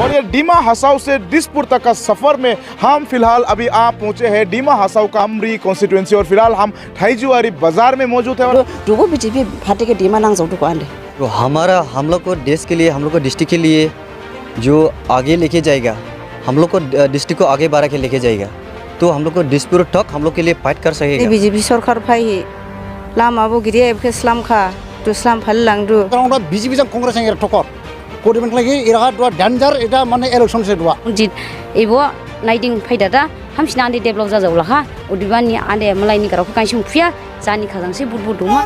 और ये डीमा हसाओ से दिसपुर तक का सफर में हम फिलहाल अभी आप पहुंचे हैं डीमा हसाओ का हमरी कॉन्स्टिट्यूंसी और फिलहाल हम ठाईजुआरी बाजार में मौजूद है। और बीजेपी पार्टी के डीमा नांगजों को आंदे तो हम लोग को देश के लिए, हम लोग को डिस्ट्रिक्ट के लिए जो आगे लेके जाएगा, हम लोग को डिस्ट्रिक्ट को आगे बढ़ा के लेके जाएगा, तो हम लोग को दिसपुर तक हम लोग के लिए फाइट कर सकेगा। बीजेपी सरकार फाई लामाबो गिरिया एबके इस्लाम खा तो इस्लाम फल लांगदु कारण बीजेपी जों कांग्रेस एंगर ठकर कोडिमेंट लागि इरा दुआ डेंजर एटा माने इलेक्शन से दुआ जित एबो नाइदिं फायदादा हामसिना आन्दे डेभलप जाजावलाखा उदिबानि आन्दे मलायनि गारावखौ कांसिम फुया जानि खाजांसि बुदबुद दुमा।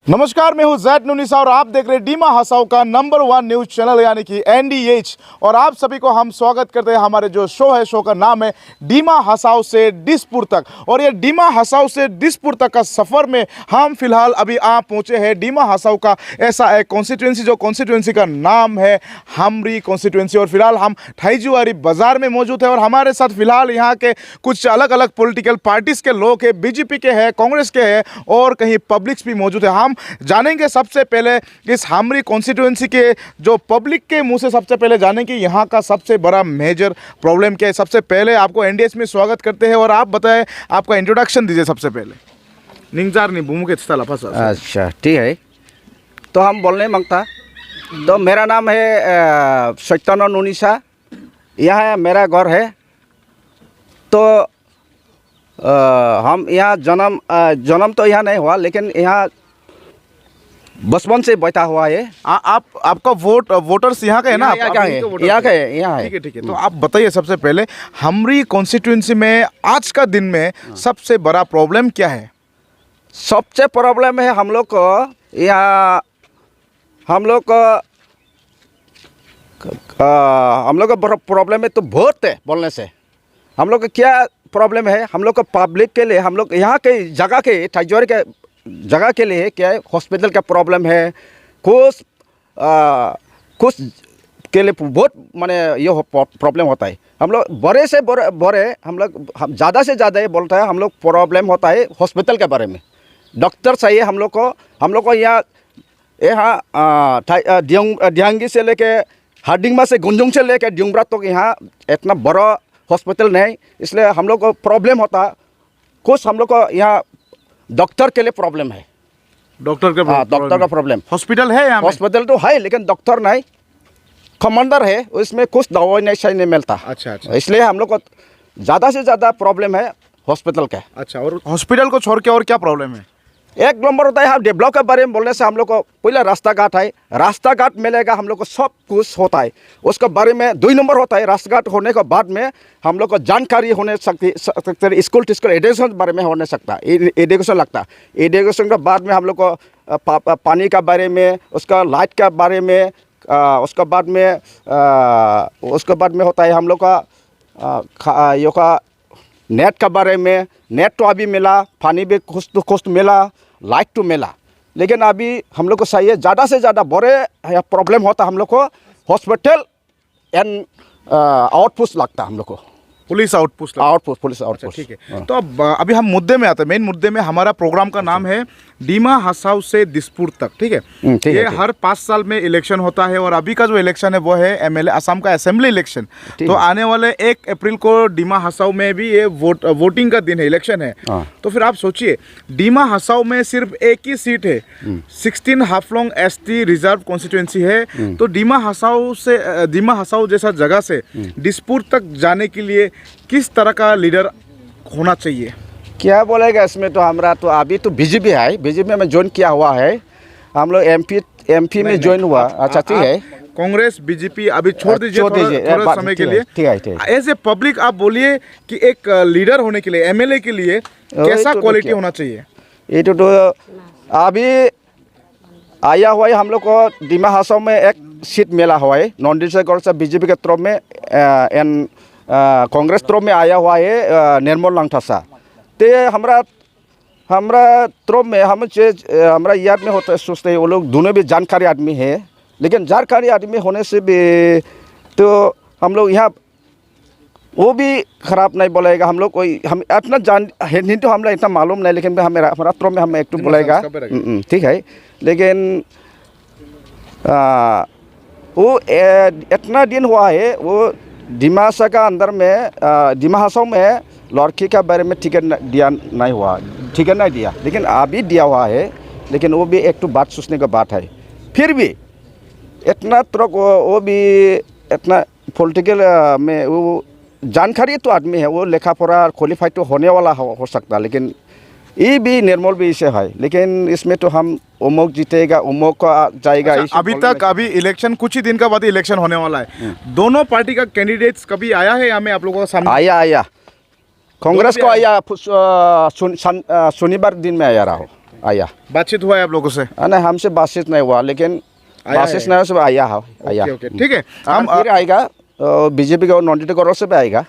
नमस्कार, मैं हूं जैद नुनिसा और आप देख रहे हैं डीमा हसाओ का नंबर 1 न्यूज चैनल यानी कि NDH। और आप सभी को हम स्वागत करते हैं। हमारे जो शो है, शो का नाम है डीमा हसाओ से दिसपुर तक। और ये डीमा हसाओ से दिसपुर तक का सफ़र में हम फिलहाल अभी आप पहुंचे हैं डीमा हसाओ का ऐसा एक कॉन्स्टिट्यूंसी, जो कॉन्स्टिट्यूंसी का नाम है हमरी कॉन्स्टिट्यूंसी। और फिलहाल हम ठाईजुआरी बाजार में मौजूद है और हमारे साथ फिलहाल यहाँ के कुछ अलग अलग पॉलिटिकल पार्टीज़ के लोग हैं, बीजेपी के हैं, कांग्रेस के हैं और कहीं पब्लिक्स भी मौजूद है। हम जानेंगे सबसे पहले इस हमरी कॉन्स्टिट्यूंसी के जो पब्लिक के मुंह से सबसे पहले जानेंगे यहाँ का सबसे बड़ा मेजर प्रॉब्लम क्या है। सबसे पहले आपको NDH में स्वागत करते हैं और आप बताएं, आपका इंट्रोडक्शन दीजिए सबसे पहले। निंजार नहीं भूमि के स्थल अच्छा ठीक है, तो हम बोलने मांगता। तो मेरा नाम है सत्यन नुनिसा, यहाँ मेरा घर है। तो हम यहाँ जन्म तो यहाँ नहीं हुआ, लेकिन यहाँ बचपन से बैठा हुआ है। आपका वोटर्स यहाँ का है ना? यहाँ का है। ठीक है। तो आप बताइए सबसे पहले हमरी कॉन्स्टिट्यूंसी में आज का दिन में सबसे बड़ा प्रॉब्लम क्या है? सबसे प्रॉब्लम है हम लोग को यहाँ, हम लोग का प्रॉब्लम है तो वोट है बोलने से। हम लोग का क्या प्रॉब्लम है? हम लोग को पब्लिक के लिए, हम लोग यहाँ के जगह के ठाईजुआरी के जगह के लिए क्या है, हॉस्पिटल का प्रॉब्लम है, कुछ के लिए बहुत माने ये प्रॉब्लम होता है। हम लोग बड़े से बड़े हम लोग ज़्यादा से ज़्यादा ये बोलता है, हम लोग प्रॉब्लम होता है हॉस्पिटल के बारे में। डॉक्टर चाहिए हम लोग को यहाँ डियांगी से लेके हार्डिंगमा से गुंजुंग से लेके डिंगब्रा तक यहाँ इतना बड़ा हॉस्पिटल नहीं, इसलिए हम लोग को प्रॉब्लम होता। कुछ हम लोग को यहाँ डॉक्टर के लिए प्रॉब्लम है। डॉक्टर का प्रॉब्लम। हॉस्पिटल है यहाँ? हॉस्पिटल तो है, लेकिन डॉक्टर नहीं, कमांडर है, उसमें कुछ दवाई नहीं मिलता। अच्छा। इसलिए हम लोग को ज़्यादा से ज़्यादा प्रॉब्लम है हॉस्पिटल का। अच्छा, और हॉस्पिटल को छोड़ के और क्या प्रॉब्लम है? एक नंबर होता है, हम डेवलप के बारे में बोलने से हम लोग को पहले रास्ता घाट है, रास्ता घाट मिलेगा हम लोग को सब कुछ होता है। उसके बारे में 2 नंबर होता है, रास्ता घाट होने के बाद में हम लोग को जानकारी होने सकती, स्कूल एजुकेशन के बारे में होने सकता, एजुकेशन लगता। एजुकेशन के बाद में हम लोग को पानी का बारे में, उसका लाइट के बारे में, उसके बाद में होता है हम लोग का नेट का बारे में। नेट तो अभी मिला, पानी भी कुछ मिला, लाइट तो मिला, लेकिन अभी हम लोग को चाहिए ज़्यादा से ज़्यादा बड़े प्रॉब्लम होता हम लोग को हॉस्पिटल एंड आउटपोस्ट लगता हम लोग को, पुलिस आउटपोस्ट। ठीक है। तो अब अभी हम मुद्दे में आते हैं। मेन मुद्दे में हमारा प्रोग्राम का नाम है डीमा हसाओ से दिसपुर तक। ठीक है। ये हर 5 साल में इलेक्शन होता है और अभी का जो इलेक्शन है वो है MLA असम का असेंबली इलेक्शन। तो आने वाले 1 अप्रैल को डीमा हसाओ में भी ये वोटिंग का दिन है, इलेक्शन है। तो फिर आप सोचिए, डीमा हसाओ में सिर्फ एक ही सीट है, 16 हाफलोंग ST रिजर्व कॉन्स्टिट्यूंसी है। तो डीमा हसाओ जैसा जगह से दिसपुर तक जाने के लिए किस तरह का लीडर होना चाहिए? क्या बोलेगा इसमें? तो हमारा तो अभी तो बीजेपी है, बीजेपी में ज्वाइन किया हुआ है। हम लोग MP में ज्वाइन हुआ। अच्छा ठीक है। कांग्रेस बीजेपी अभी छोड़ दीजिए थोड़ा समय के लिए। ठीक है। एज ए पब्लिक आप बोलिए कि एक लीडर होने के लिए, MLA के लिए कैसा क्वालिटी होना चाहिए? ये तो अभी आया हुआ है, हम लोग को डीमा हसाओ में एक सीट मिला हुआ है नॉन डिस्ट्रिक्ट से बीजेपी के तरफ में, एंड कांग्रेस तरफ में आया हुआ है निर्मल लांगथासा। ते हमरा तरफ में हमारा याद में होता है, सोचते हैं वो लोग दोनों भी जानकारी आदमी है, लेकिन जानकारी आदमी होने से भी तो हम लोग यहाँ वो भी ख़राब नहीं बोलेगा। हम लोग कोई हम इतना जान हिंदी तो हम लोग इतना मालूम नहीं, लेकिन हमें रात्रों में हमें एक तो बोलेगा, ठीक है। लेकिन वो इतना दिन हुआ है, वो डिमा हसाओ का अंदर में डिमा हसाओ में लड़की का बारे में टिकट दिया नहीं हुआ, टिकट नहीं दिया, लेकिन अभी दिया हुआ है। लेकिन वो भी एक तो बात सोचने का बात है। फिर भी इतना तरह वो भी इतना पॉलिटिकल में वो जानकारी तो आदमी है, वो लेखा पढ़ा क्वालिफाइड तो होने वाला हो सकता, लेकिन ये भी निर्मल भी इसे है। लेकिन इसमें तो हम उमोक जीतेगा, उमोक का जाएगा। अच्छा, अभी तक अभी इलेक्शन कुछ ही दिन का बाद इलेक्शन होने वाला है, दोनों पार्टी का कैंडिडेट्स कभी आया है यहाँ में आप लोगों का सामने? आया कांग्रेस को आया, शनिवार दिन में आया। बातचीत हुआ है आप लोगों से? नहीं, हमसे बातचीत नहीं हुआ, लेकिन बातचीत नहीं सब आया। ठीक है, हम फिर आएगा बीजेपी का नॉन्डिट करो से भी आएगा।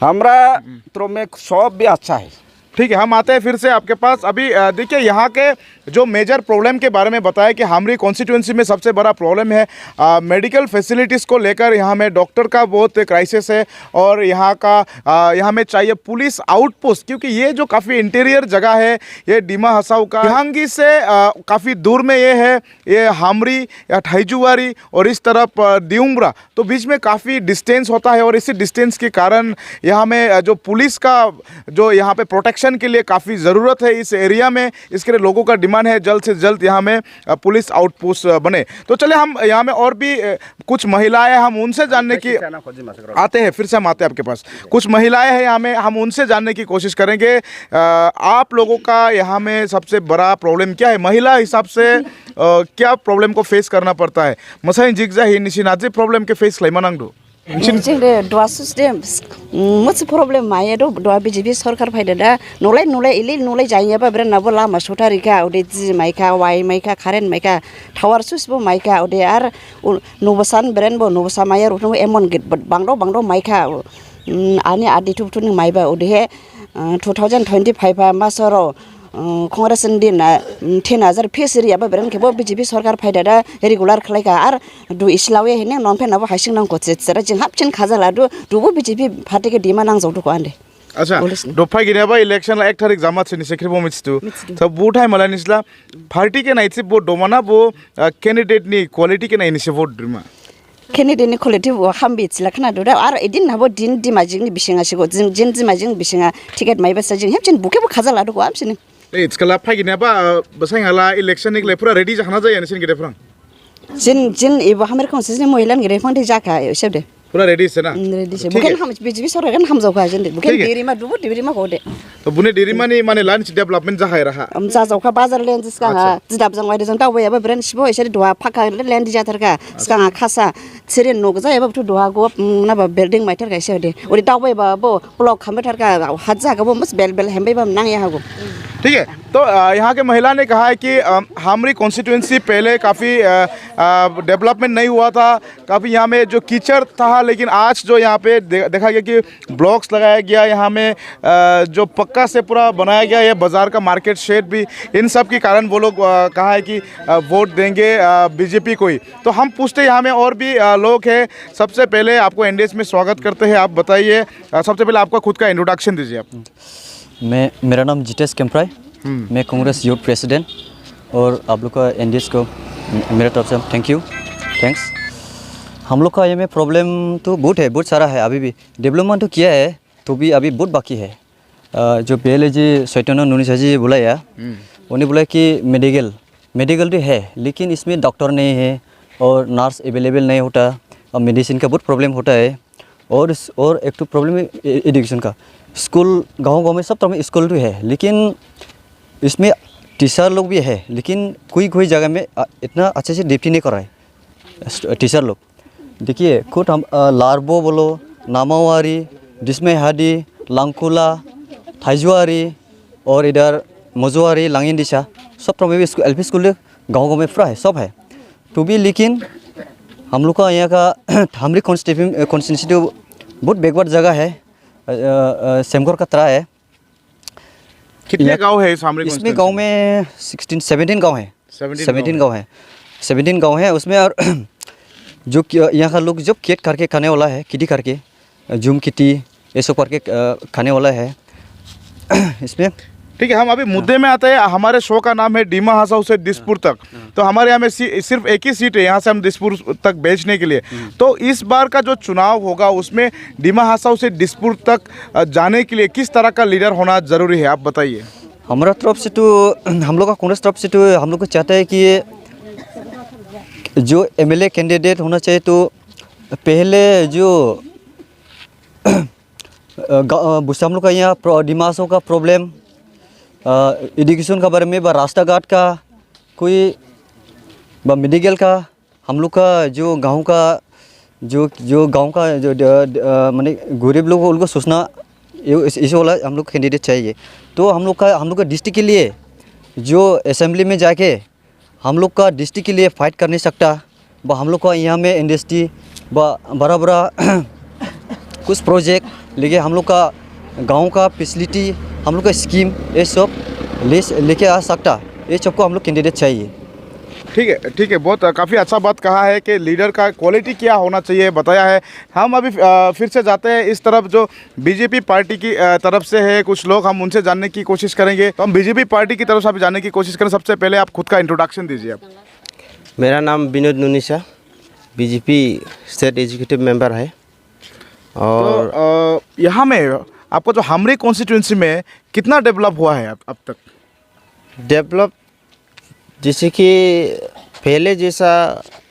हमारा तो में सब भी अच्छा है। ठीक है, हम आते हैं फिर से आपके पास। अभी देखिए यहाँ के जो मेजर प्रॉब्लम के बारे में बताया कि हामरी कॉन्स्टिट्यूंसी में सबसे बड़ा प्रॉब्लम है मेडिकल फैसिलिटीज़ को लेकर। यहाँ में डॉक्टर का बहुत क्राइसिस है और यहाँ में चाहिए पुलिस आउटपोस्ट, क्योंकि ये जो काफ़ी इंटीरियर जगह है ये डिमा हसाओ का यहांगी से काफ़ी दूर में ये है, ये हामरी या ठैजुवारी और इस तरफ दिउंगब्रा, तो बीच में काफ़ी डिस्टेंस होता है। और इसी डिस्टेंस के कारण यहाँ में जो पुलिस का जो यहाँ पे प्रोटेक्शन के लिए काफ़ी ज़रूरत है इस एरिया में। इसके लिए लोगों का डिमांड है जल्द से जल्द यहाँ में पुलिस आउटपोस्ट बने। तो चले हम यहाँ में और भी कुछ महिलाएं, हम उनसे जानने की आते हैं, फिर से हम आते हैं आपके पास। कुछ महिलाएं हैं यहाँ में, हम उनसे जानने की कोशिश करेंगे आप लोगों का यहाँ में सबसे बड़ा प्रॉब्लम क्या है, महिला हिसाब से क्या प्रॉब्लम को फेस करना पड़ता है? मसाइन जिगजा ही निशिनाजे प्रॉब्लम के फेस लाइमानांगदो जोंदे दुआसुस दे मोनसे प्रब्लेम माये दो दुआ बीजेपी सरकार फायदा दा नलाय इलि नलाय जायोबा बिराद नाबो लामा सटारिका उदे जि माइका वाइ माइका कारेन्ट माइका टावार सुसबो माइका उदे आर नबसान ब्रेनबो नबसा माया रुनो एमन गिट बांगदो माइका आनि आदि तुनि माइबा उदे 2025 मासरो कांग्रेस दिन 10,000 फेसरिया बेरन केबो बीजेपी सरकार फायदा रेगुलर खलायका आर दु इस्लावे हेने नन फेनाबो हासिं नांगो सेरा जों हाबचिन खाजाला दुबो बीजेपी पार्टी के डिमा नांगौ दको आंदे। अच्छा, दोफाय गिनाबा इलेक्शन 1 तारिख जामात से सेक्रेटरी मिथु तो बूट है मला निसला पार्टी के नाइसे बो दोमाना बो कैंडिडेट नि क्वालिटी के नाइसे वोट द्रिमा कैंडिडेट नि क्वालिटी हामबि चिलाखना दो आर इदिन नाबो दिन दिमाजिंनि बिसिङा सिगो जिन दिमाजिं बिसिङा टिकेट माइबासा जों हेबचिन बुकेबो खाजाला दको आमसिन इट्सकला फाइगिनाबा बसायला इलेक्शन निकले पूरा रेडी जाखाना जायो नसिन गेदेफ्रां जिन एबो हामेर काउंसिलनि महिलान गेदेफां दे जाका सेबदे पूरा रेडी से ना? रेडी से बुकेन हम बीजेपी सरकार हामजावका जिन बुकेन देरिमा दुबो देरिमा गदे तो बुने देरिमानि माने लान्च डेभलपमेन्ट जाखाय रहा हम जाजावका बाजार लेन जिसका जिदाब जंगायदे जों दावबायाबा ब्रेन सिबो एसे दुआ फाका लेन दि जाथारका सिका खासा सिरे नग जायाबा तो दुआ गो नाबा बिल्डिं माइथार गायसे दे ओरि दावबायबा बो ब्लॉक खामथारका हात जागाबो मस बेल हेमबायबा नांया हागो। ठीक है, तो यहाँ के महिला ने कहा है कि हामरी कॉन्स्टिट्यूंसी पहले काफ़ी डेवलपमेंट नहीं हुआ था, काफ़ी यहाँ में जो कीचड़ था, लेकिन आज जो यहाँ पे देखा गया कि ब्लॉक्स लगाया गया, यहाँ में जो पक्का से पूरा बनाया गया ये बाज़ार का मार्केट शेड भी, इन सब के कारण वो लोग कहा है कि वोट देंगे बीजेपी को ही। तो हम पूछते यहाँ में और भी लोग हैं। सबसे पहले आपको एनडीएस में स्वागत करते हैं, आप बताइए सबसे पहले आपका खुद का इंट्रोडक्शन दीजिए आप। मेरा नाम जितेश केम्प्राय, मैं कांग्रेस यूथ प्रेसिडेंट, और आप लोग का एनडीएस को मेरे तरफ से थैंक्स। हम लोग का ये में प्रॉब्लम तो बहुत सारा है, अभी भी डेवलपमेंट तो किया है, तो भी अभी बहुत बाकी है। जो पहले जी चैतन्य नुनिसा जी बुलाया, उन्हें बुलाया कि मेडिकल तो है, लेकिन इसमें डॉक्टर नहीं है और नर्स अवेलेबल नहीं होता, और मेडिसिन का बहुत प्रॉब्लम होता है। और एक तो प्रॉब्लम है एजुकेशन का। स्कूल गांव में सब तरह में स्कूल तो है, लेकिन इसमें टीचर लोग भी है, लेकिन कोई जगह में इतना अच्छे से ड्यूटी नहीं कर रहा है टीचर लोग। देखिए खुद हम लारबो बोलो, नामावारी, डिस्मे हादी, लांकुला, थाइजुआरी और इधर मजुआरी, लांगिन दिशा, सब तरह में भी एलपी स्कूल गाँव में पूरा है, सब है। तो भी लेकिन हम लोग का यहाँ का हमारी कॉन्स्टिट्यूंसी तो बहुत बैकवर्ड जगह है, सेमगोर का तरह है। कितने गांव है इसमें गांव में 17 गांव है, 17 गांव है उसमें। और जो यहाँ का लोग जब खेत करके खाने वाला है, खेती करके, जूम किटी ये सब करके खाने वाला है इसमें। ठीक है, हम अभी मुद्दे में आते हैं। हमारे शो का नाम है डीमा हसाओ से दिसपुर तक। तो हमारे यहाँ में सिर्फ एक ही सीट है यहाँ से हम दिसपुर तक भेजने के लिए। तो इस बार का जो चुनाव होगा उसमें डीमा हसाओ से दिसपुर तक जाने के लिए किस तरह का लीडर होना ज़रूरी है, आप बताइए। हमारा तरफ से तो हम लोग का कांग्रेस तरफ से तो हम लोग को चाहते हैं कि जो एमएलए कैंडिडेट होना चाहिए तो पहले जो हम लोग का यहाँ डीमा हसाओ का प्रॉब्लम एजुकेशन का बारे में व रास्ता घाट का कोई व मेडिकल का, हम लोग का जो गांव का जो गांव का जो माने गरीब लोग उनको सोचना इस वाला हम लोग कैंडिडेट चाहिए। तो हम लोग का डिस्ट्रिक्ट के लिए जो असेंबली में जाके हम लोग का डिस्ट्रिक्ट के लिए फाइट कर नहीं सकता, व हम लोग का यहाँ में इंडस्ट्री व बड़ा बड़ा कुछ प्रोजेक्ट लेके हम लोग का गांव का फैसिलिटी, हम लोग का स्कीम ये सब लेके आ सकता, ये सबको हम लोग कैंडिडेट चाहिए। ठीक है, बहुत काफ़ी अच्छा बात कहा है कि लीडर का क्वालिटी क्या होना चाहिए बताया है। हम अभी फिर से जाते हैं इस तरफ जो बीजेपी पार्टी की तरफ से है कुछ लोग, हम उनसे जानने की कोशिश करेंगे। तो हम बीजेपी पार्टी की तरफ से अभी जानने की कोशिश करें। सबसे पहले आप खुद का इंट्रोडक्शन दीजिए आप। मेरा नाम Vinod Nunisa, BJP state executive member है। और तो यहाँ में आपको जो हमरी कॉन्स्टिट्यूंसी में कितना डेवलप हुआ है अब तक? डेवलप जैसे कि पहले जैसा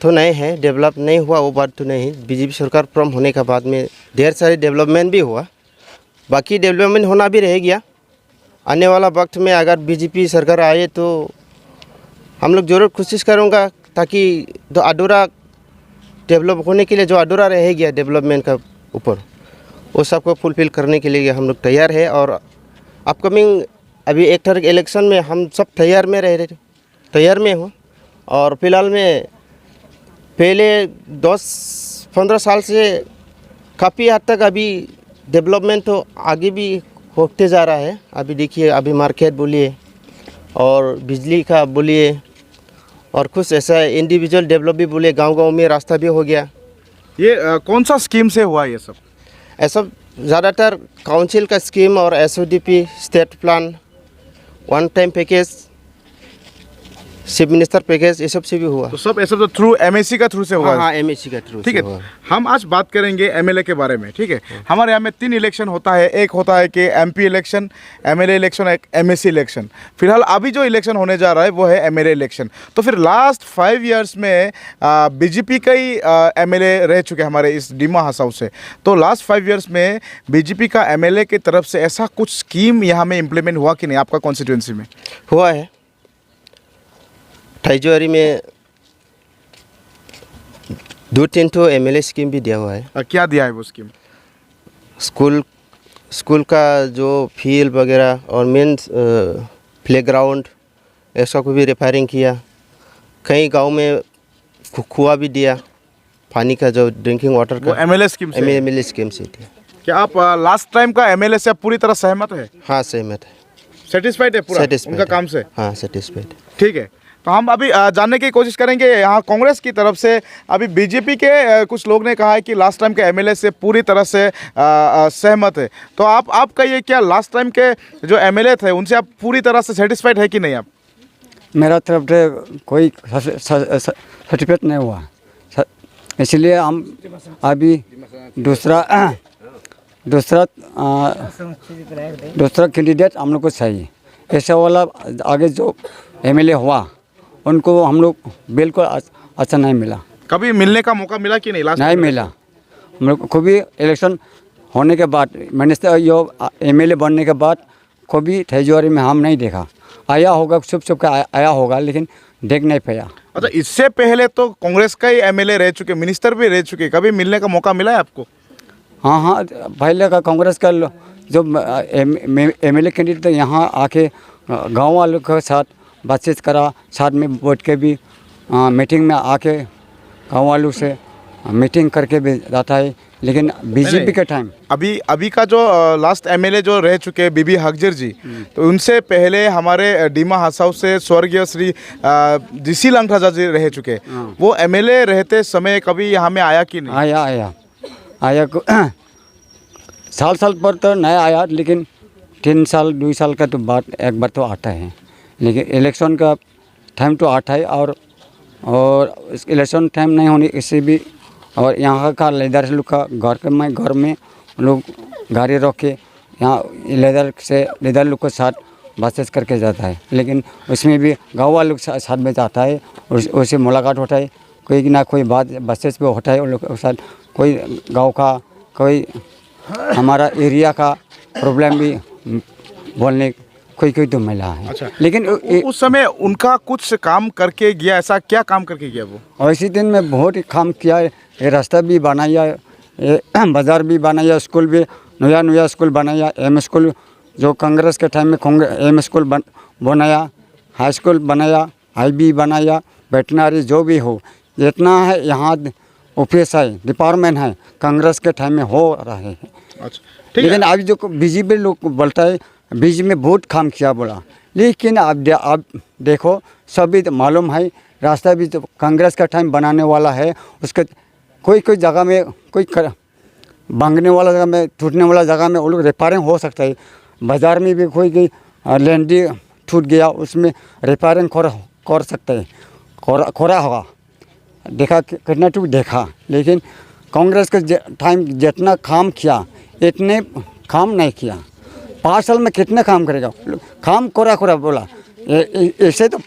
तो नहीं है, डेवलप नहीं हुआ वो बात तो नहीं। बीजेपी सरकार फॉर्म होने के बाद में ढेर सारे डेवलपमेंट भी हुआ, बाकी डेवलपमेंट होना भी रह गया। आने वाला वक्त में अगर बीजेपी सरकार आए तो हम लोग ज़रूर कोशिश करूँगा ताकि जो अधूरा डेवलप होने के लिए जो अधूरा रह गया डेवलपमेंट का ऊपर, वो सबको फुलफिल करने के लिए हम लोग तैयार है। और अपकमिंग अभी एक तारीख इलेक्शन में हम सब तैयार में हूँ। और फिलहाल में पहले 10-15 साल से काफ़ी हद तक अभी डेवलपमेंट तो आगे भी होते जा रहा है। अभी देखिए, अभी मार्केट बोलिए और बिजली का बोलिए और कुछ ऐसा इंडिविजुअल डेवलप भी बोलिए, गांव-गांव में रास्ता भी हो गया। ये कौन सा स्कीम से हुआ ये सब? ऐसा ज़्यादातर काउंसिल का स्कीम और SODP, state plan, one time package, chief minister package, ये सब से भी हुआ। तो सब ऐसा तो थ्रू एमएससी का थ्रू से हुआ? हाँ, एमएससी का थ्रू। ठीक है, हम आज बात करेंगे एमएलए के बारे में। ठीक है, हमारे यहाँ में 3 इलेक्शन होता है। एक होता है कि एमपी इलेक्शन, एमएलए इलेक्शन, एक एमएससी इलेक्शन। फिलहाल अभी जो इलेक्शन होने जा रहा है वो है एमएलए इलेक्शन। तो फिर लास्ट 5 इयर्स में बीजेपी का ही एमएलए रह चुके हैं हमारे इस डीमा हसाओ से। तो लास्ट 5 इयर्स में बीजेपी का एमएलए की तरफ से ऐसा कुछ स्कीम यहाँ में इम्प्लीमेंट हुआ कि नहीं आपका कॉन्स्टिट्यूंसी में? हुआ है। 28 जनवरी में 2-3 तो एमएलए स्कीम भी दिया हुआ है। क्या दिया है वो स्कीम? स्कूल का जो फील्ड वगैरह और मेन प्लेग्राउंड ऐसा को भी रिपेयरिंग किया। कई गांव में कुआं भी दिया, पानी का जो ड्रिंकिंग वाटर का। एमएलए स्कीम से? एमएलए स्कीम से दिया। क्या आप लास्ट टाइम का एमएलए से पूरी तरह सहमत है? हाँ, सहमत है। सेटिस्फाइड है पूरा उनका काम से? हाँ, सेटिस्फाइड। ठीक है, तो हम अभी जानने की कोशिश करेंगे यहाँ कांग्रेस की तरफ से। अभी बीजेपी के कुछ लोग ने कहा है कि लास्ट टाइम के एमएलए से पूरी तरह से सहमत है। तो आपका ये क्या लास्ट टाइम के जो एमएलए थे उनसे आप पूरी तरह से सेटिस्फाइड है कि नहीं? आप? मेरा तरफ से कोई सर्टिफिकेट नहीं हुआ, इसलिए हम अभी दूसरा कैंडिडेट हम लोग को चाहिए। ऐसा वाला आगे जो एमएलए हुआ उनको हम लोग बिल्कुल अच्छा नहीं मिला। कभी मिलने का मौका मिला कि नहीं? लास्ट नहीं मिला। हम लोग को भी इलेक्शन होने के बाद मिनिस्टर यो एमएलए बनने के बाद कभी 28 जनवरी में हम नहीं देखा। आया होगा, छुप का आया होगा, लेकिन देख नहीं पाया। अच्छा, इससे पहले तो कांग्रेस का ही एमएलए रह चुके, मिनिस्टर भी रह चुके, कभी मिलने का मौका मिला है आपको? हाँ, पहले का कांग्रेस का जो एमएलए कैंडिडेट यहाँ आके गांव वालों के साथ बातचीत करा, साथ में बैठ के भी मीटिंग में आके गांव वालों से मीटिंग करके भी जाता है। लेकिन बीजेपी के टाइम अभी का जो लास्ट एमएलए जो रह चुके बीबी हकजर जी, तो उनसे पहले हमारे डीमा हसाओ से स्वर्गीय श्री जीसी लंगथाजा जी रह चुके। वो एमएलए रहते समय कभी यहाँ में आया कि नहीं? आया साल साल पर तो नहीं आया, लेकिन 3 साल 2 साल का तो बात एक बार तो आता है। लेकिन इलेक्शन का टाइम तो आता है, और इलेक्शन टाइम नहीं होने इससे भी, और यहाँ का लीडर लोग का घर में लोग गाड़ी रोक के यहाँ लीडर लोग के साथ बातचीत करके जाता है। लेकिन उसमें भी गाँव वालों के साथ में जाता है, उससे मुलाकात होता है, कोई ना कोई बात बातचीत भी होता है उन लोग के साथ। कोई गांव का, कोई हमारा एरिया का प्रॉब्लम भी बोलने कोई तो मिला है। अच्छा, लेकिन उस समय उनका कुछ काम करके गया, ऐसा क्या काम करके गया वो? और इसी दिन में बहुत ही काम किया है। ये रास्ता भी बनाया, ये बाज़ार भी बनाया, स्कूल भी नया स्कूल बनाया, एम स्कूल जो कांग्रेस के टाइम में एम स्कूल बनाया, हाई स्कूल बनाया, IB बनाया, वेटनरी जो भी हो, जितना है यहाँ ऑफिस है, डिपार्टमेंट है, कांग्रेस के टाइम में हो रहा है। अच्छा, ठीक है। लेकिन अभी जो बीजेपी लोग बोलता है बीजेपी में बहुत काम किया बोला, लेकिन अब देखो सभी तो मालूम है, रास्ता भी तो कांग्रेस का टाइम बनाने वाला है, उसके कोई जगह में कोई भांगने वाला जगह में, टूटने वाला जगह में वो लोग रिपेयरिंग हो सकता है। बाज़ार में भी कोई लैंडी टूट गया, उसमें रिपेयरिंग कर सकते हैं, खोरा होगा, देखा कितना टूट देखा। लेकिन कांग्रेस के टाइम जितना काम किया इतने काम नहीं किया। 5 साल में कितने काम करेगा, काम कोरा बोला। ऐसे तो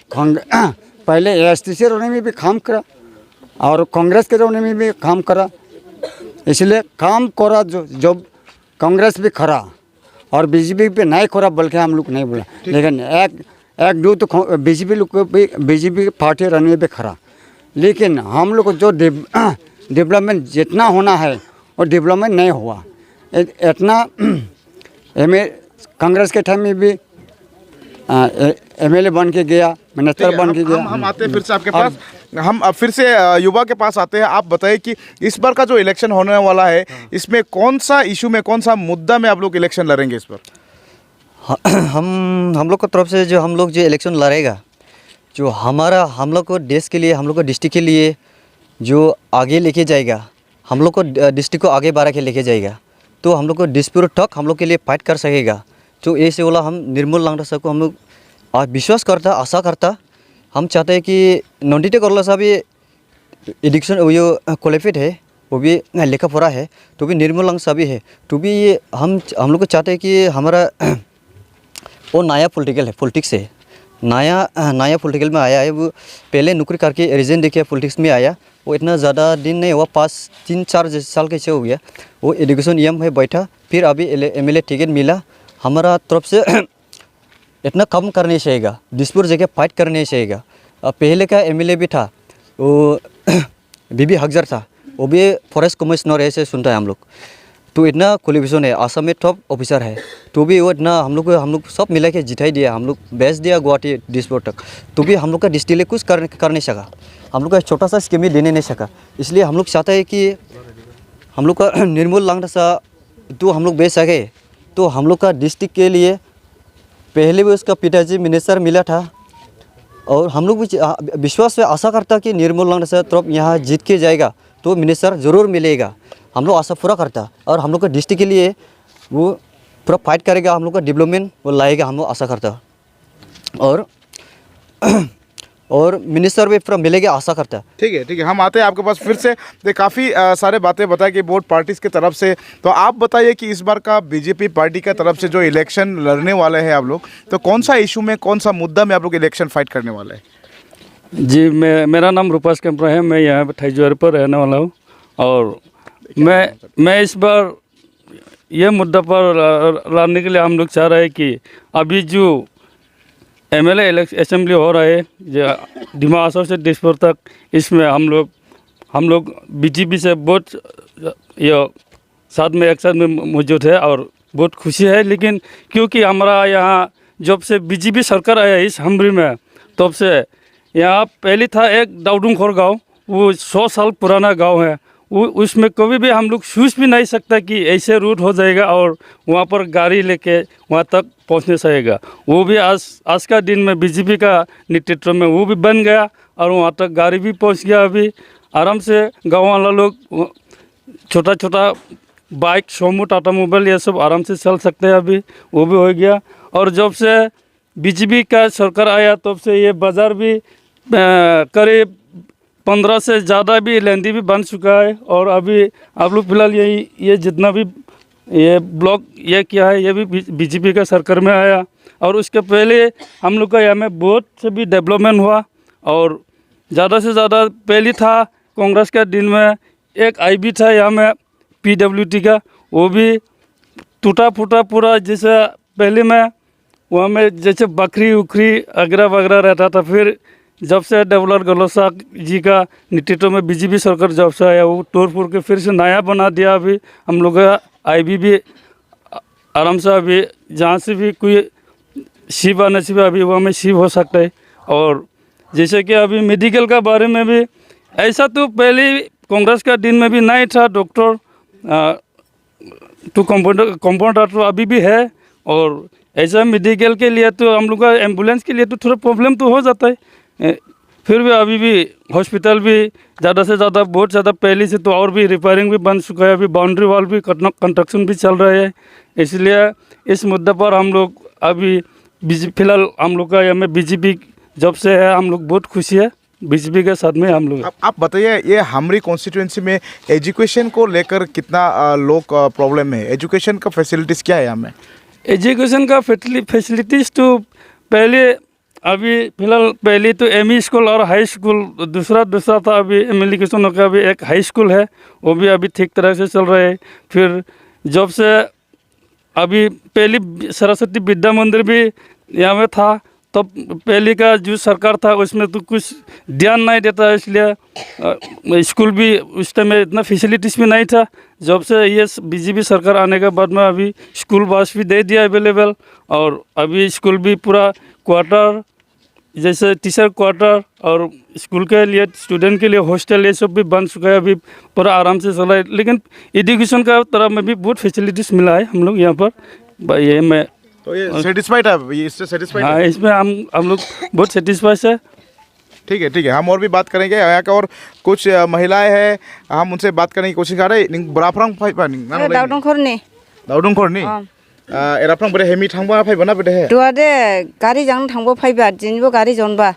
पहले ASTC रोने में भी काम करा और कांग्रेस के रोने में भी काम करा, इसलिए काम करा जो कांग्रेस भी खरा और बीजेपी पे नहीं करा बल्कि हम लोग नहीं बोला। लेकिन एक दो तो बीजेपी लोग को भी, बीजेपी पार्टी रहने पे खरा, लेकिन हम लोग को जो डेवलपमेंट जितना होना है वो डेवलपमेंट नहीं हुआ। इतना कांग्रेस के टाइम में भी MLA बन के गया, मिनिस्टर बन के गया। हम आते हैं फिर से आपके पास, हम अब फिर से युवा के पास आते हैं। आप बताइए कि इस बार का जो इलेक्शन होने वाला है, इसमें कौन सा इशू में, कौन सा मुद्दा में आप लोग इलेक्शन लड़ेंगे इस बार? हम लोग को तरफ से जो हम लोग जो इलेक्शन लड़ेगा, जो हम लोग को देश के लिए, हम लोग को डिस्ट्रिक्ट के लिए जो आगे लेके जाएगा, हम लोग को डिस्ट्रिक्ट को आगे बढ़ा के लेके जाएगा, तो हम लोग को डिस्प्यूट तक हम लोग के लिए फाइट कर सकेगा। तो ऐसे वाला हम निर्मूल लांगड़ा को हम लोग विश्वास करता, आशा करता। हम चाहते हैं कि नोटिटे करला साहब ये एडिक्शन वो क्वालिफाइड है, वो भी लिखा पढ़ा है, तो भी निर्मूल लांग साहब है, तो भी ये हम लोग को चाहते हैं कि हमारा वो नया पॉलिटिक्स है, नया पॉलिटिकल में आया है। वो पहले नौकरी करके रिजन देके पॉलिटिक्स में आया, वो इतना ज़्यादा दिन नहीं हुआ, 3-4 साल कैसे हो गया। वो एजुकेशन EM है बैठा, फिर अभी MLA टिकट मिला। हमारा तरफ से इतना कम करने चाहिएगा, डिस्प्यूट जगह फाइट करने चाहिएगा। पहले का MLA भी था, वो बीबी हकजर था, वो भी फॉरेस्ट कमिश्नर ऐसे सुनता है हम लोग। तो इतना क्वालिफिकेशन है, आसाम में टॉप ऑफिसर है, तो भी वो इतना हम लोग सब मिला के जिताई दिया, हम लोग बेच दिया गुवाहाटी डिस्प्यूट तक, तो भी हम लोग का डिस्ट्रिक्ट कुछ कर नहीं सका, हम लोग का छोटा सा स्कीम ही देने नहीं सका। इसलिए हम लोग चाहते हैं कि हम लोग का निर्मूल लांगड़ा सा तो हम लोग बेच सके, तो हम लोग का डिस्ट्रिक्ट के लिए पहले भी उसका पिताजी मिनिस्टर मिला था, और हम लोग भी विश्वास से आशा करता कि निर्मूल लांगड़ा सा तरफ यहाँ जीत के जाएगा तो मिनिस्टर ज़रूर मिलेगा। हम लोग आशा पूरा करता, और हम लोग का डिस्ट्रिक्ट के लिए वो पूरा फाइट करेगा, हम लोग का डेवलपमेंट वो लाएगा, हम लोग आशा करता। और मिनिस्टर भी पूरा मिलेगा आशा करता। ठीक है, हम आते हैं आपके पास फिर से। काफ़ी सारे बातें बताए कि बोर्ड पार्टीज़ की तरफ से, तो आप बताइए कि इस बार का बीजेपी पार्टी की तरफ से जो इलेक्शन लड़ने वाले हैं आप लोग, तो कौन सा इशू में, कौन सा मुद्दा में आप लोग इलेक्शन फाइट करने वाले हैं? जी, मेरा नाम रूपास कैंपरा है, मैं यहाँ थाईजोर पर रहने वाला हूँ, और मैं इस बार ये मुद्दा पर लड़ने के लिए हम लोग चाह रहे हैं कि अभी जो MLA असेंबली हो रहा है जो डिमा हसाओ से दिसपुर तक, इसमें हम लोग BJP से बहुत ये साथ में मौजूद है और बहुत खुशी है। लेकिन क्योंकि हमारा यहाँ जब से BJP सरकार आया इस हमरी में, तब से यहाँ पहले था एक दाउडुंगखोर गांव, वो 100 साल पुराना गांव है, वो उसमें कभी भी हम लोग सोच भी नहीं सकता कि ऐसे रूट हो जाएगा और वहाँ पर गाड़ी लेके वहाँ तक पहुँचने सकेगा। वो भी आज का दिन में BJP का नेतृत्व में वो भी बन गया और वहाँ तक गाड़ी भी पहुँच गया। अभी आराम से गाँव वाला लोग छोटा बाइक सोमो टाटा मोबाइल ये सब आराम से चल सकते हैं अभी, वो भी हो गया। और जब से बीजेपी का सरकार आया तब से ये बाज़ार भी करीब 15 से ज़्यादा भी लेंदी भी बन चुका है। और अभी आप लोग फिलहाल ये जितना भी ये ब्लॉक ये किया है ये भी बीजेपी का सरकार में आया। और उसके पहले हम लोग का यहाँ में बहुत से भी डेवलपमेंट हुआ। और ज़्यादा से ज़्यादा पहले था कांग्रेस के दिन में एक आईबी था यहाँ में PWD का, वो भी टूटा फूटा पूरा। जैसे पहले में वहाँ में जैसे बकरी उखरी अगरा वगैरह रहता था। फिर जब से डेवलपर गलोसा जी का नेतृत्व में बीजेपी सरकार जब से आया वो तोड़ फोड़ के फिर से नया बना दिया। अभी हम लोग का आईबी भी आराम से अभी जहाँ से भी कोई शिव आने से भी अभी वहाँ में शिव हो सकता है। और जैसे कि अभी मेडिकल का बारे में भी ऐसा तो पहले कांग्रेस का दिन में भी नहीं था, डॉक्टर तो कंपाउंडर तो अभी भी है। और ऐसा मेडिकल के लिए तो हम लोग का एम्बुलेंस के लिए तो थोड़ा प्रॉब्लम तो हो जाता है। फिर भी अभी भी हॉस्पिटल भी ज़्यादा से ज़्यादा बहुत ज़्यादा पहले से तो और भी रिपेयरिंग भी बन चुका है। अभी बाउंड्री वॉल भी कंस्ट्रक्शन भी चल रहा है। इसलिए इस मुद्दे पर हम लोग अभी फिलहाल हम लोग का यहाँ में बीजेपी जब से है हम लोग बहुत खुशी है बीजेपी के साथ में हम लोग। आप बताइए ये हमारी कॉन्स्टिट्यूंसी में एजुकेशन को लेकर कितना लोग प्रॉब्लम है, एजुकेशन का फैसिलिटीज़ क्या है यहाँ में? एजुकेशन का फैसिलिटीज़ तो पहले अभी फिलहाल पहले तो एमई स्कूल और हाई स्कूल दूसरा था। अभी एमिलिकेशन का भी एक हाई स्कूल है, वो भी अभी ठीक तरह से चल रहा है। फिर जब से अभी पहली सरस्वती विद्या मंदिर भी यहाँ में था तब पहले का जो सरकार था उसमें तो कुछ ध्यान नहीं देता, इसलिए स्कूल भी उस टाइम में इतना फैसिलिटीज़ भी नहीं था। जब से ये बीजेपी सरकार आने के बाद में अभी स्कूल बस भी दे दिया अवेलेबल। और अभी स्कूल भी पूरा क्वार्टर जैसे टीचर क्वार्टर और स्कूल के लिए स्टूडेंट के लिए हॉस्टल ये सब भी बन चुका है, अभी पूरा आराम से चला है। लेकिन एजुकेशन का तरफ में भी बहुत फैसिलिटीज़ मिला है हम लोग यहाँ पर। ये मैं तो ये सेटिस्फाइड है, ये इससे सेटिस्फाइड है? हाँ, इसमें हम लोग बहुत सेटिस्फाइड है। ठीक है, हम और भी बात करेंगे। यहाँ का और कुछ महिलाएं हैं, हम उनसे बात करने की कोशिश कर रहे हैं। बराफरंग फाइपा नहीं दाउदुंखरनी एराफरंग बड़े हेमी थांबा फाइबा ना बेटे है दुआदे गाड़ी जान थांबो फाइबा दिनबो गाड़ी जनबा।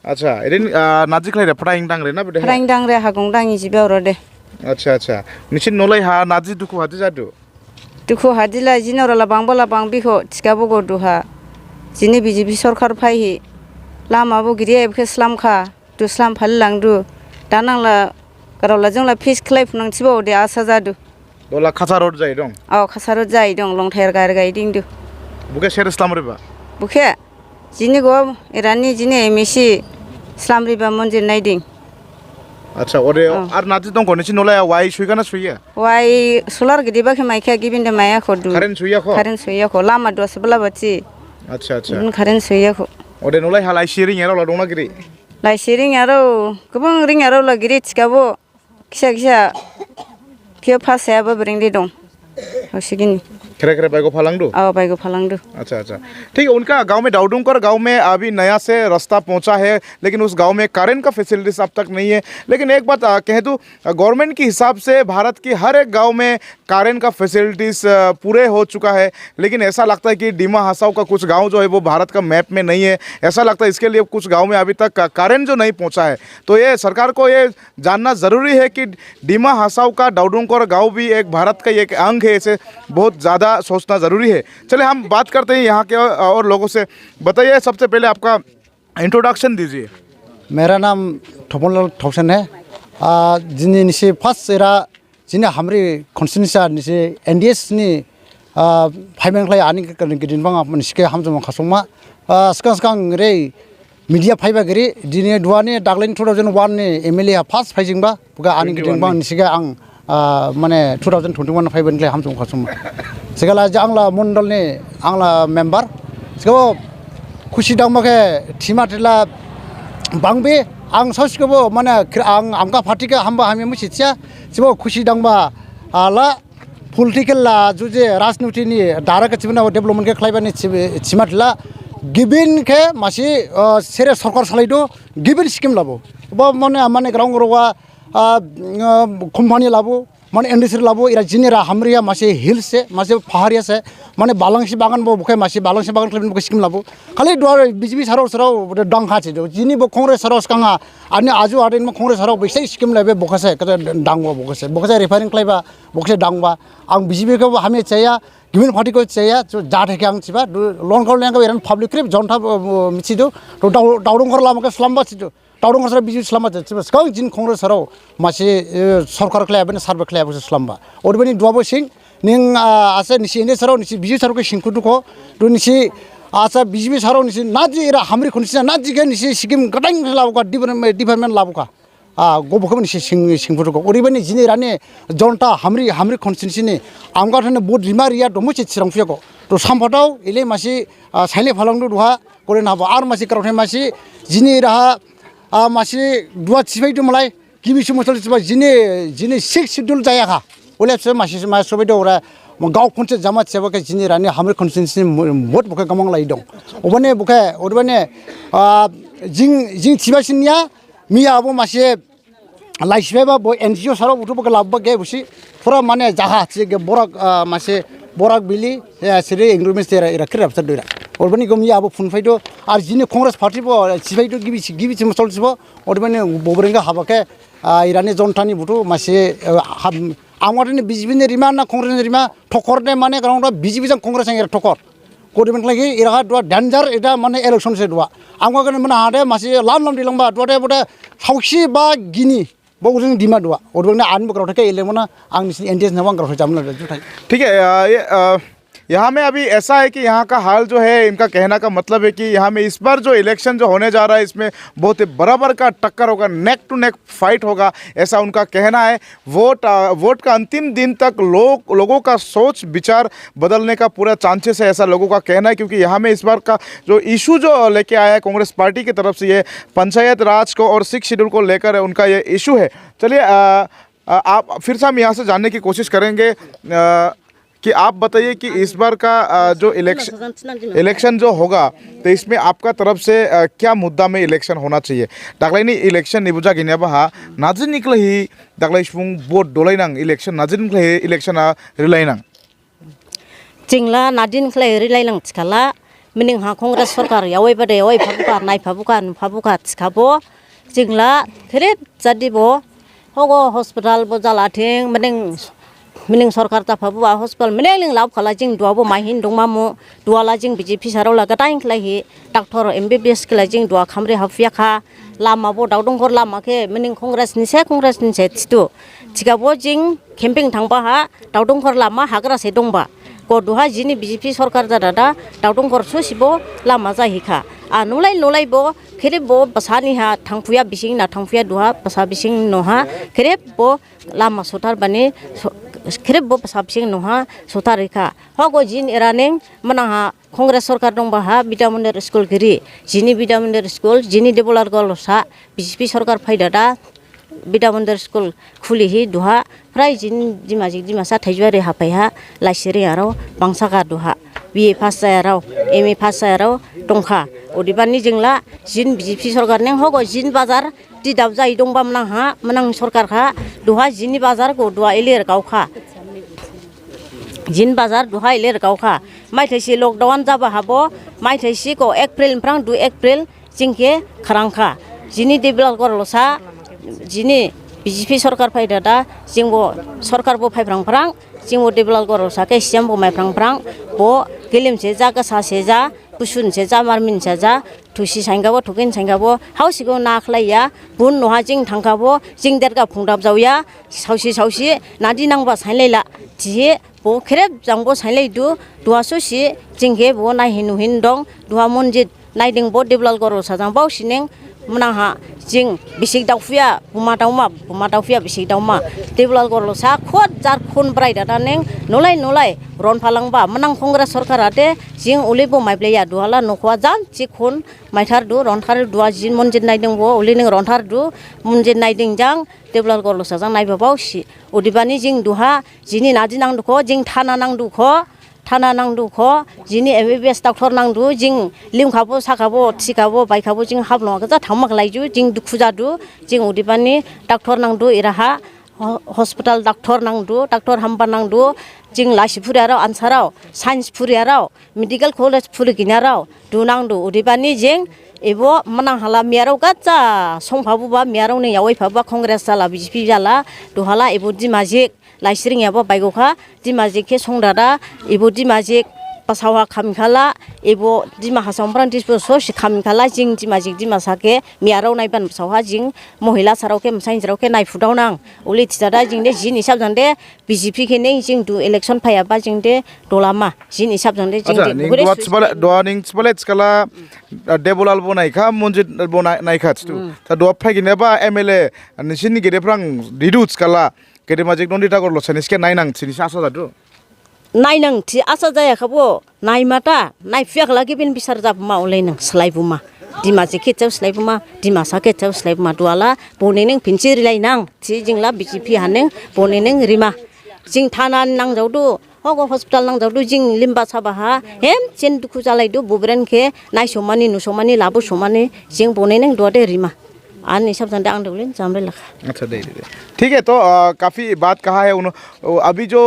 अच्छा एदिन नाजिक लाइरा फटाइं दांरे ना बेटे फटाइं दांरे हागं दांगी जिबे और दे। अच्छा निसिन नोलाय हा नाजि दुखु हादि जादु दुखु हादिला जिनरला बांबला बांबिखो थिकाबो गदुहा जिने बीजेपी सरकार फाइहि लामाबो गिरि एबखे स्लामखा दुस्लाम फाललांदु दानांला गारावला जोंला फिस खलाय फुनांथिबो दे आसा जादु दोला खासा रोड जाय दं। खासा रोड जाय दं लं थायर गार गायदिंदु बुके शेर इस्लाम रिबा बुके जिने गो इरानी जिने एमएससी इस्लाम रिबा मंदिर नायदिं। अच्छा ओरे आर नाजि दं कोनिसि नोलाय वाइ सुइगाना सुइया वाइ सोलार गिदिबा के माइखा गिबिनदे माया खदु कारेन्ट सुइया खो लामा दसबला बची। अच्छा कारेन्ट सुइया खो ओरे नोलाय हालाय सिरिं एरावला दंना गिरि लाइ सिरिं आरो गोबां रिं आरोला गिरि थिकाबो किसा के फासायाबो ब्रिंदे दं हसिगिनि खेरे बाइको फालांदु। बाइको फालांदु। अच्छा ठीक है। उनका गांव में दाउदुंकर गांव में अभी नया से रास्ता पहुंचा है, लेकिन उस गांव में करेंट का फैसिलिटीज अब तक नहीं है। लेकिन एक बात कह दूँ, गवर्नमेंट के हिसाब से भारत की हर एक गांव में करेंट का फैसिलिटीज़ पूरे हो चुका है। लेकिन ऐसा लगता है कि डीमा हसाओ का कुछ गांव जो है वो भारत का मैप में नहीं है। ऐसा लगता है इसके लिए कुछ गांव में अभी तक करेंट जो नहीं पहुंचा है। तो ये सरकार को ये जानना ज़रूरी है कि डीमा हसाओ का दाउदुंकर गाँव भी एक भारत का एक अंग है, इसे बहुत ज़्यादा सोचना ज़रूरी है। चलिए हम बात करते हैं यहाँ के और लोगों से। बताइए, सबसे पहले आपका इंट्रोडक्शन दीजिए। मेरा नाम थपनलाल थौसन है। जिन्हें फर्स्ट एरा जिन्हें हमारी कॉन्स्टिट्यूंसी एनडीएस नि फाइबेंखलाय आनी गिदिन बांगा निसके हम जमा खासमा सिगां रे मीडिया फाइबा गिरि दिने दुआने दागलाइन 2001 नि एमएलए फर्स्ट फाइजिंबा बुगा आनी गिदिन बां निसके आं माने 2021 फाइबेंखलाय हम जमा खासमा सिगाला आंला मंडल नि आंला मेम्बार सिगाव खुशी दांबाके थिमाटेला बांबे आं सावसिखौबो माने आंगा पार्टीके हामबा हामि मिथिया सिबाव खुशी दांबा आला पलिटिकल जुजे राजनीतिनि दाराके चिबना डेभलपमेन्ट के खालायबानि थिमाटेला गिबिन के मासि सेरे सरकार सालायदो गिबिन स्किम लाबो बा माने ग्राउंड रवा कम्पानि लाबो माने इंडस्ट्री लाबो इरा जिनेरा हमरिया मासे हिल्स से मासे पहाड़िया से माने बालांसी बागान बो बुखे मासे बालांसी बागान क्लेम बुखे स्कीम लाबो खाली द्वार बीजेपी सारो सरो डंग खाचे जो जिनी बो कांग्रेस सारो स्कांगा आने आजु आदिन में कांग्रेस सारो बेसे स्कीम लाबे बुखासे कते डांग बो बुखासे रिफाइनिंग क्लाइबा बुखासे डांग बा आं बीजेपी को हमें चाहिए गिमिन पार्टी को चाहिए जो जाट है क्या आं चिबा लोन कर लेंगे इरन पब्लिक क्रिप जनता मिचिदो तो दाउडों कर लामके स्लम्बा चिदो दाउडों कर बीजेपी स्लम्बा चिबा स्कां जिन कांग्रेस सारो मासे सरकार क्लाइबा ने सार्वे क्लाइबा स्लम्बा और बनी दुआबो सिंह निं आसे निसी ने सारो निसी बीजेपी सारो के सिंकुदु को तो निसी आसा बीजेपी सारो निसी नाजी इरा हमरी खनसिना नाजी के निसी सिकिम गटां लाबोका डिपार्टमेंट लाबोका गोबोखौ निसी सिंकुदु को ओरिबनि जिनि राने जनता हमरी खनसिनि आमगाथने बहुत रिमारिया दमसे चिरांफिया को तो सामफाटाव इले मासी साइले फालांदु दुहा करे नाबो आर मासी करावथे मासी जिनि राहा मासी दुआ थिबायदो मलाई गिबि समसल थिबा जिनि 6 शेड्यूल जायाखा ओलेसो मासी मा सबायदो ओरा गाव खनसे जामा थिबाके जिनि राने हमरी खनसिनि बहुत बुखे गमं लाई दं ओबने बुखे ओरबने जिं थिबासिनिया मियाबो मासे लाइसिबाबा बो एनजिओ सारो बुथुबो लाबबा गे बुसि पुरा माने जाहा थिगे बराक मासे बराक बिलि सिरे इंग्रोमेस तेरा इरा क्राफ्ट दोरा ओरबनि गमिया आबो फुनफाइदो आर जिनि कांग्रेस पार्टी बो सिबाइदो गिबि मसल सिबो ओरबनि बोबरेंगा हाबाके इरानि जनतानि बुथु मासे आमारनि बिजेपि रिमा ना कांग्रेस रिमा ठकरने माने ग्राउंड बिजेपि जों कांग्रेस एंगर ठकर कोडिमेंट लागि इरा दुआ डेंजर इदा माने इलेक्शन से दुआ आंगा गने माने हादे मासे लाम दिलंबा दुआते बडे सावसि बा गिनि बहुजन दिमा दुआ और बगने आन बकराव के इलेमोना आंग एनडीएस नवांग कराव जामला ठीक है। यहाँ में अभी ऐसा है कि यहाँ का हाल जो है, इनका कहना का मतलब है कि यहाँ में इस बार जो इलेक्शन जो होने जा रहा है इसमें बहुत ही बराबर का टक्कर होगा, नेक टू नेक फाइट होगा, ऐसा उनका कहना है। वोट का अंतिम दिन तक लोगों का सोच विचार बदलने का पूरा चांसेस है, ऐसा लोगों का कहना है। क्योंकि यहाँ में इस बार का जो इशू जो लेके आया है कांग्रेस पार्टी की तरफ से, ये पंचायत राज को और 6 शेड्यूल को लेकर उनका ये इशू है। चलिए आप फिर से हम यहाँ से जानने की कोशिश करेंगे कि आप बताइए कि इस बार का जो इलेक्शन जो होगा तो इसमें आपका तरफ से क्या मुद्दा में इलेक्शन होना चाहिए? दाखलायनि इलेक्शन निबुजा गिनाबा नाजिन निकलही दाखलाय सुबुं वोट डलायनां इलेक्शन नाजिन निकलही इलेक्शना रिलायनां जिंगला नादिन निकलही रिलायनां थिखाला मिनिं हा कांग्रेस सरकार यावै बादे यावै फाबुका नायफाबुका नुफाबुका थिखाबो जिंगला थेरे जादिबो होगो हस्पिटाल बो जालाथिं मिनिं सरकार ताफाबुआ हस्पिटाल मिनिं लाब खाला जिं दुआबो माहिन दंमामु दुआला जिं बीजेपी साराव लागाटाइन खलाहि डॉक्टर एमबीबीएस खला जिं दुआ खामरे हाफियाखा लामाबो दावदंगर लामाके मिनिं कांग्रेस निसे थितु थिगाबो जिं केम्पिं थांबाहा दावदंगर लामा हाग्रासे दंबा गदुहा जिनि बीजेपी सरकार दादा दावदंगर सुसिबो लामा जाहिखा नुलायबो खेरेबो बसानिहा थांफुया बिसिं ना थांफुया दुहा बसा बिसिं नहा खेरेबो लामा सोतार बाने खेरेबो बसा बिसिं नहा सोतारिखा हगो जिन एरानें मनाहा कांग्रेस सरकार दंबाहा बिदामन्दिर स्कुल गिरि जिनि बिदामन्दिर स्कुल जिनि डेभेलप गलसा बीजेपी सरकार फायदादा बिदामन्दिर स्कुल खुलिहि दुहा फ्राय जिन दिमासा थाइजुआरि हाफायहा लाइसिरि आरो बांसागा दुहा बीए पास जायाराव एमए पास जायाराव दंखा अदिबानि जोंला जिन बीजेपी सरकार नें हगो जिन बाजार दिदाब जाय दंबा मनां सरकारहा दुहा जिनि बाजार गो दुआ इलेर गावखा जिन बाजार दुहा इलेर गावखा माइथाइसि लकडाउन जाबा हाबो माइथाइसि को एप्रिल फ्रां 2 एप्रिल जिंके खरांखा जिनि डेभेलप गरलसा जिनि बीजेपी सरकार फायदादा जिंबो सरकारबो फायफ्रांफ्रां जिंबो डेभेलप गरलसाके सियामबो मायफ्रांफ्रां बो गेलेमसे जा गसासे जा पुसुनसे जा मारमिनसे जा थुसि साइंगाबो थुकिन साइंगाबो हाउसिगो नाखलाया बुन नहा जिं थांखाबो जिं देरगा फुंदाब जावया सावसि नादि नांबा साइलायला थिहे बो खेरेब जांबो साइलायदु दुआसोसि जिंगे बो नायहिनुहिन दं दुआ मन्दिर नायदों बो डेभेलप गरलसा जांबाव सिनें मनाहा जिं बिसिक दावफिया बुमा दावफिया बिसिक दावमा डेभेलप गरलसा खद जार खुन ब्राय दादा नें नुलाय रन फालांबा मनां कांग्रेस सरकारा दे जिं उलेबो माइब्लेया दुहाला नखवा जान जि खुन माइथार दु रनथार दुआ जिन मन्दिर नायदों बो उले नें रनथार दु मन्दिर नायदों जां डेभेलप गरलसा जां नायबाबाव सि उदिबानि जिं दुहा जिनि नादि नांदुखो जिं थाना नांदुखो जिनि एमबीबीएस डॉक्टर नांदु जिं लिमखाबो साखाबो थिखाबो बायखाबो जिं हाबलङा जा थांमाक लायजु जिं दुखु जादु जिं उदिबानि डॉक्टर नांदु इराहा हस्पिटाल डॉक्टर नांगदो डॉक्टर हामबा नांगदो जिं लासिफुरियाराव आनसाराव साइंस फुरियाराव मेडिकल कॉलेज फुरिगिनाराव दु नांगदो उदैबानि जिं एबो मनां हाला मियाराव गाजा संफाबुबा मियाराव नै यावै फाबा कांग्रेस जाला बीजेपी जाला दुहाला एबो दिमाजिक लाइसिरिंयाबो बायगोखा दिमाजिके संदादा एबो दिमाजिक पासावा खामखाला एबो दिमा हासामफ्रान दिसबो ससि खामखाला जिं दिमाजिक दिमासाके मियाराव नायबान सावहा जिं महिला सारावके मसाइनजरावके नायफुदाव नां उलि थिजादा जिंदे जिन हिसाब जंदे बीजेपी के नै जिं दु इलेक्शन फायाबा जिंदे दलामा जिन हिसाब जंदे जिंदे गुरे दोनिं स्पलेट स्कला डेबलाल बनायखा मन्जित बनायखा तु ता दो फागिनेबा एमएलए निसिनि गेदेफ्रां दिदु स्कला गेदेमाजिक नन्दिता गरल सनिसके नायनां सिनिसा आसा जादु नायनांथि आसा जायाखैबो नायमाता नायफियाखलागे बेन बिसार जाबुमा उलायनां स्लायबुमा दिमाजे खेचाव स्लायबुमा दिमासा खेचाव स्लायबुमा दुआला बनेनों फिनसि रिलायनां थि जिंला बीजेपी हानों बनेनों रिमा जिं थाना नांजावदो हग हस्पिटाल नांजावदो जिं लिम्बा साबाहा हेम चेन दुखु जालायदो बुब्रेनखे नायसमानि नुसमानि लाबो समानि जिं बनेनों दुआदे रिमा आन हिसाब जानदे आं दौलेन जामरे लखा अच्छा दे ठीक है। तो काफ़ी बात कहा है अभी जो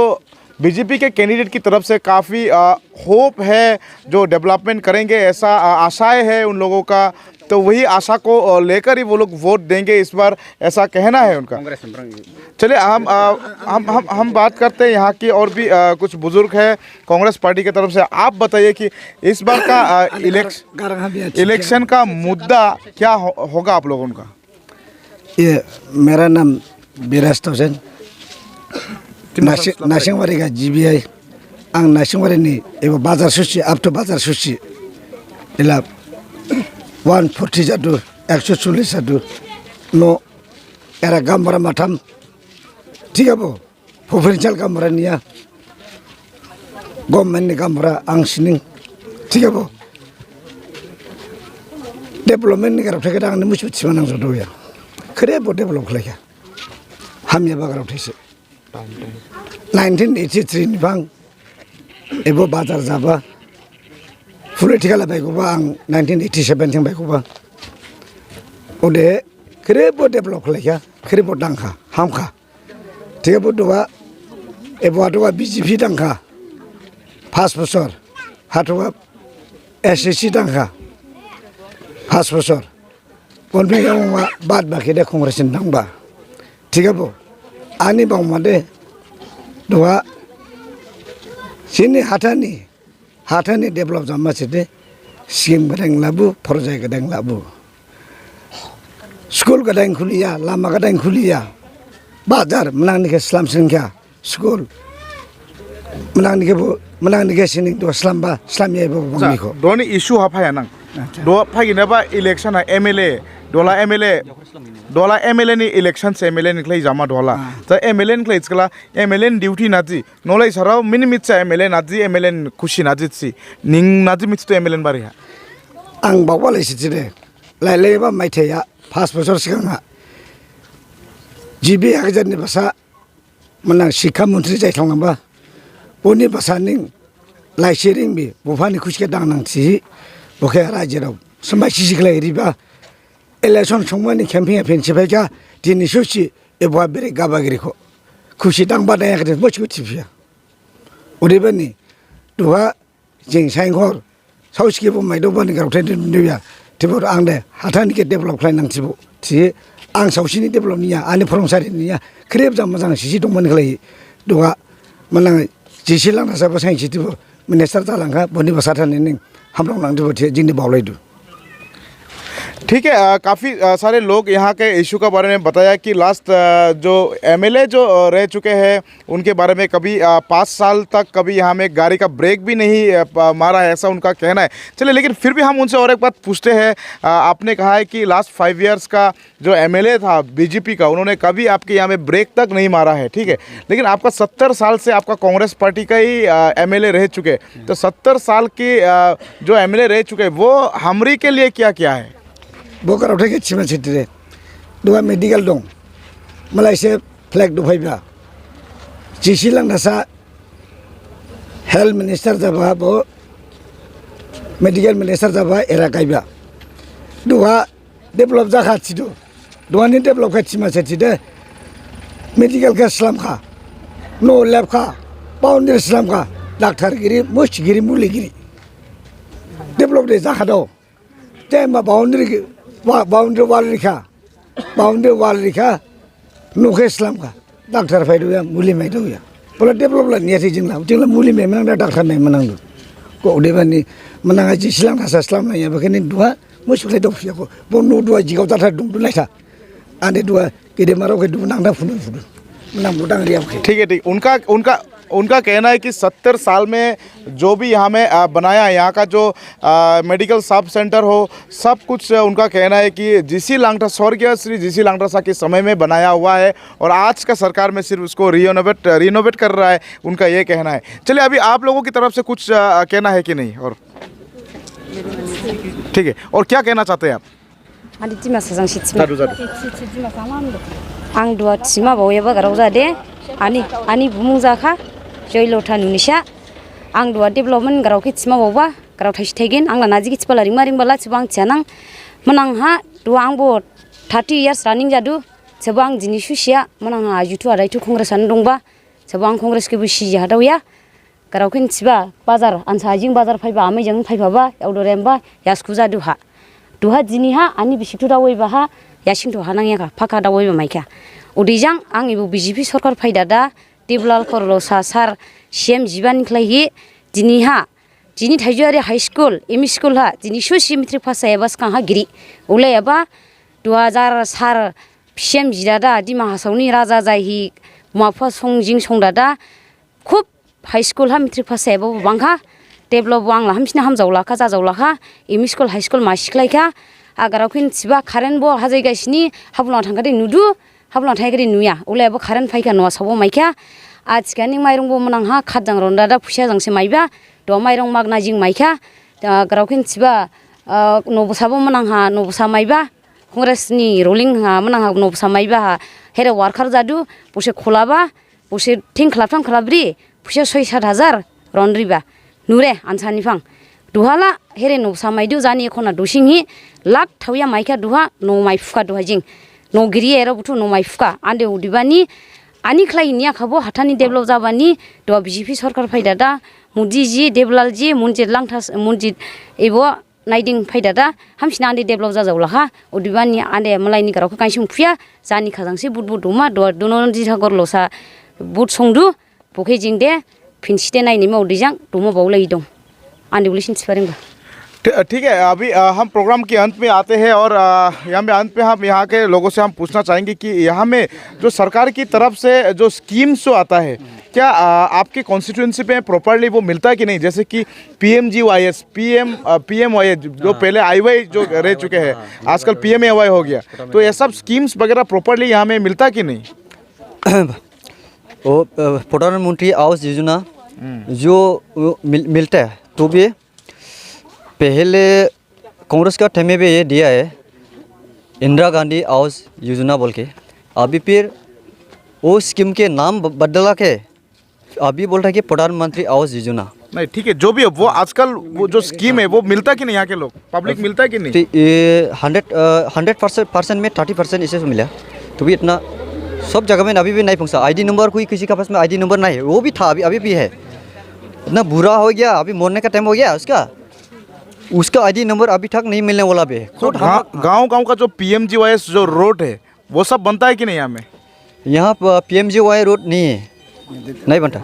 बीजेपी के कैंडिडेट की तरफ से काफ़ी होप है जो डेवलपमेंट करेंगे ऐसा आशाएं है उन लोगों का, तो वही आशा को लेकर ही वो लोग वोट देंगे इस बार, ऐसा कहना है उनका। चलिए हम बात करते हैं यहाँ की और भी कुछ बुजुर्ग है कांग्रेस पार्टी की तरफ से। आप बताइए कि इस बार का इलेक्शन का मुद्दा क्या होगा आप लोगों का? ये मेरा नाम बिराज हुसैन नासिंगवारी का जीबीआई आं नासिंगवारी एबो बाजार सुची आप तो बाजार सुची इला 140 जादु 140 जादु नो एरा गामबरा माथाम ठीक है वो प्रोफेशनल गामबरा निया गवर्नमेंट नि गामबरा आं सिनिं ठीक है वो डेवलपमेंट नि गारब थेके आं मुसु थिमानां जदो या खरे बो डेवलप खलाया हामिया बागाराव थेसे 1983 निफां एबो बाजार जाबा पलिटिकल बायगोबा आं 1987 थिं बायगोबा ओदे खरेबो डेभलप खलाया खरेबो दांखा हामखा थेबो दवा एबो आदवा बीजेपी दांखा 5 बोसोर हातवा एसएससी दांखा 5 बोसोर बनबेयावमा बाद बाखि दे कांग्रेस दांबा थिगाबो आनि बावमादे दवा सिनि हाथानि डेभलप जामासे दे स्किम गदां लाबु फरजाय गदां लाबु स्कुल गदां खुलिया लामा गदां खुलिया बाजार मनांनिके स्लाम संख्या स्कुल मनांनिके सिनि दो स्लामबा स्लामियाबो बंगिखो दोनि इशू हाफाया नां दो फागिनाबा इलेक्शन एमएलए दोला एमएलए नि इलेक्शन से एमएलए निकले जामा दोला तो एमएलए निकले इसकला एमएलए ड्यूटी नाजी नोले सराव मिनिमिट से एमएलए नाजी एमएलए खुशी नाजी सी निंग नाजी मिट तो एमएलए बारिया आं बावलाय सिथिरे लायलायबा माइथाया 5 बोसोर सिगाङा जीबी हागजारनि भाषा मना शिक्षा मंत्री जायथांबा बनि भाषानि लाइसिरिं बि बफानि खुसके दांनांथि बखे रायजोराव समायसि सिखलाय रिबा इलेक्शन संमानि कैंपिंग फेंसिफायका दिनै सुसि एबा बेरे गाबागिरिखौ खुसि दांबा दायाखै मोसखौ थिफिया ओरैबानि दुहा जों साइंखर साउसकेबो माइदबानि गावथाय दुनिया थेबो आं दे हाथानिके डेभलप खालायनांथिबो थि आं साउसिनि डेभलप निया आनि फरायसालि निया खरेब जा मोजां सिसि दंमोन खलाय दुहा माने जिसि लांना जाबा साइंसिटिबो मिनिस्टार जालांखा बनि बासाथानि नों हामलांनांदोबो थि जोंनि बावलायदु। ठीक है, काफ़ी सारे लोग यहाँ के इशू के बारे में बताया कि लास्ट जो एमएलए जो रह चुके हैं उनके बारे में कभी 5 साल तक कभी यहाँ में गाड़ी का ब्रेक भी नहीं मारा है, ऐसा उनका कहना है। चलिए, लेकिन फिर भी हम उनसे और एक बात पूछते हैं। आपने कहा है कि लास्ट 5 इयर्स का जो एमएलए था बीजेपी का, उन्होंने कभी आपके यहाँ में ब्रेक तक नहीं मारा है, ठीक है, लेकिन आपका 70 साल से आपका कांग्रेस पार्टी का ही एमएलए रह चुके, तो 70 साल के जो एमएलए रह चुके वो हमरी के लिए क्या क्या है? बोकाराव थेके छिमा छिटिरे दुआ मेडिकल दं मलायसे फ्लैग दुफायबा जिसि लांनासा हेल्थ मिनिस्टार जाबा बो मेडिकल मिनिस्टार जाबा एरा गायबा दुआ डेभलप जाखाथिदो दुआनि डेभलप खाथिमा छिटिदे मेडिकल का इस्लाम का नो लैब का बाउंड्री इस्लाम का डॉक्टर गिरी मुश्त गिरी मुली गिरी डेवलप दे जाखा दो ते मा बाउंड्री वाल लिखा नो के इस्लाम का डॉक्टर फाइदो या मुली में दो या बोला डेवलप ला निया थी जिंगला मुली में मनंग डॉक्टर में मनंग को देबानी मनंग जी इस्लाम का इस्लाम ना या बकने दुआ मुश्त ले दो फिया को बो नो दुआ जिगाव ता दुंदु लाइथा आने दुआ किदे मारो के दुना ना फुनु मनंग बुटांग रिया ठीक है ठीक। उनका कहना है कि 70 साल में जो भी यहाँ में बनाया है, यहाँ का जो मेडिकल सब सेंटर हो, सब कुछ उनका कहना है कि जीसी लांगटा स्वर्गीय श्री जीसी लांगटा साहब के समय में बनाया हुआ है और आज का सरकार में सिर्फ उसको रिनोवेट कर रहा है, उनका ये कहना है। चलिए अभी आप लोगों की तरफ से कुछ कहना है कि नहीं? और ठीक है, और क्या कहना चाहते हैं आप? आं दुआ थिमा बावैबा गाराव जादे आनी बुमुं जाखा जयलथा नुनिसा आं दुआ डेभलपमेन्ट गाराव के थिमा बावबा गाराव थाइसे थाइगोन आंना नाजि के थिपाला रिंमा रिंबाला सेबा आं थियानां मोनांहा दुआ आंबो 30 इयार्स रानिं जादु सेबा आं दिनै सुसिया मोनांहा आजुथु आदायथु कंग्रेसानो दंबा सेबा आं कंग्रेसके बुसि हादावया गाराव के थिबा बाजार आनसा जिं बाजार फाइबा आमैजों फाइबाबा यावदरेमबा यासकु जादुहा दुहा दिनैहा आनि बिसिथु दावैबाहा यासिंथ' हानाङा फाका दावैबा माइका उदैजां आं इबो बीजेपी सरकार फायदा दा देबलाल करल सार सीएम जिबानिख्लाय हि दिनैहा दिनै थाइजौआरि हाई स्कुल एमई स्कुल हा दिनै सुसि मेट्रिक पास जायाबा सिखांहा गिरि उलायाबा 2004 सीएम जिदादा दिमा हासावनि राजा जायहि माफा संजिं संदादा खुब हाई स्कुल हा मेट्रिक पास जायाबा बांहा डेभलप आंला हामसिना हामजावलाखा जाजावलाखा एमई स्कुल हाई स्कुल मासिख्लायखा आगाराव खिनथिबा कारेन्ट बल हाजायगासिनि हाबुला थांगादे नुदु हाबुला थांगादे नुया उलायाबो कारेन्ट फायखा नवा साबो माइखा आथिखानि माइरंबो मोनांहा खादजां रन्दादा फुसिया जांसे माइबा द माइरं मागना जिं माइखा आगाराव खिनथिबा नबसाबो मोनांहा नबसा माइबा कंग्रेसनि रुलिं हा मोनांहा नबसा माइबा हेरे वार्कार जादु बसे खोलाबा बसे थिं खालाबथाम खालाब्रि फुसिया 6-7 हाजार रनरिबा नुरे आनसानिफां दुहाला हेरे नबसा माइदु जानि एखना दुसिंहि लाख थावया माइखा दुहा न माइ फुका दुहा जिं न गिरि एरा बुथु न माइ फुका आन्दे उदिबानि आनि ख्लाइनिया खाबो हाथानि डेभलप जाबानि द बीजेपी सरकार फायदा दा मुदि जी देबलाल जी मुनजित लांथास मुनजित एबो नाइदिं फायदा दा हामसिना आन्दे डेभलप जाजावलाखा उदिबानि आन्दे मलाइनि गारावखौ काइसिं फुया जानि खाजांसे बुट दुमा द दुनन जिथागर लसा बुट संदु बखे जिं दे फिनसिते नायनि मौदिजां दुमा बावलै दं आन्दे बुलिसिन सिफारिंबा। ठीक है, अभी हम प्रोग्राम के अंत में आते हैं और यहाँ में अंत में हम यहाँ के लोगों से हम पूछना चाहेंगे कि यहाँ में जो सरकार की तरफ से जो स्कीम्स जो आता है क्या आपके कॉन्स्टिट्यूंसी पे प्रॉपर्ली वो मिलता है कि नहीं? जैसे कि PMGYS PMY जो पहले IY जो रह चुके हैं आजकल PMAY हो गया, तो ये सब स्कीम्स वगैरह प्रॉपर्ली यहाँ में मिलता है कि नहीं? वो प्रधानमंत्री आवास योजना जो मिलता है तो भी पहले कांग्रेस का टाइम में भी ये दिया है इंदिरा गांधी आवास योजना बोल के, अभी फिर वो स्कीम के नाम बदला के अभी बोल रहा है कि प्रधानमंत्री आवास योजना। नहीं ठीक है, जो भी है वो आजकल वो जो स्कीम है वो मिलता कि नहीं? यहाँ के लोग पब्लिक मिलता है कि नहीं? 100% में 30% इसे मिला, तो भी इतना सब जगह में अभी भी नहीं पहुँचा। ID नंबर कोई किसी का पास में ID नंबर नहीं है, वो भी था अभी भी है। इतना बुरा हो गया, अभी मरने का टाइम हो गया उसका ID नंबर अभी तक नहीं मिलने वाला भी। गांव का जो PMGYS जो रोड है वो सब बनता है कि नहीं यहाँ में? यहाँ PMGY रोड नहीं बनता।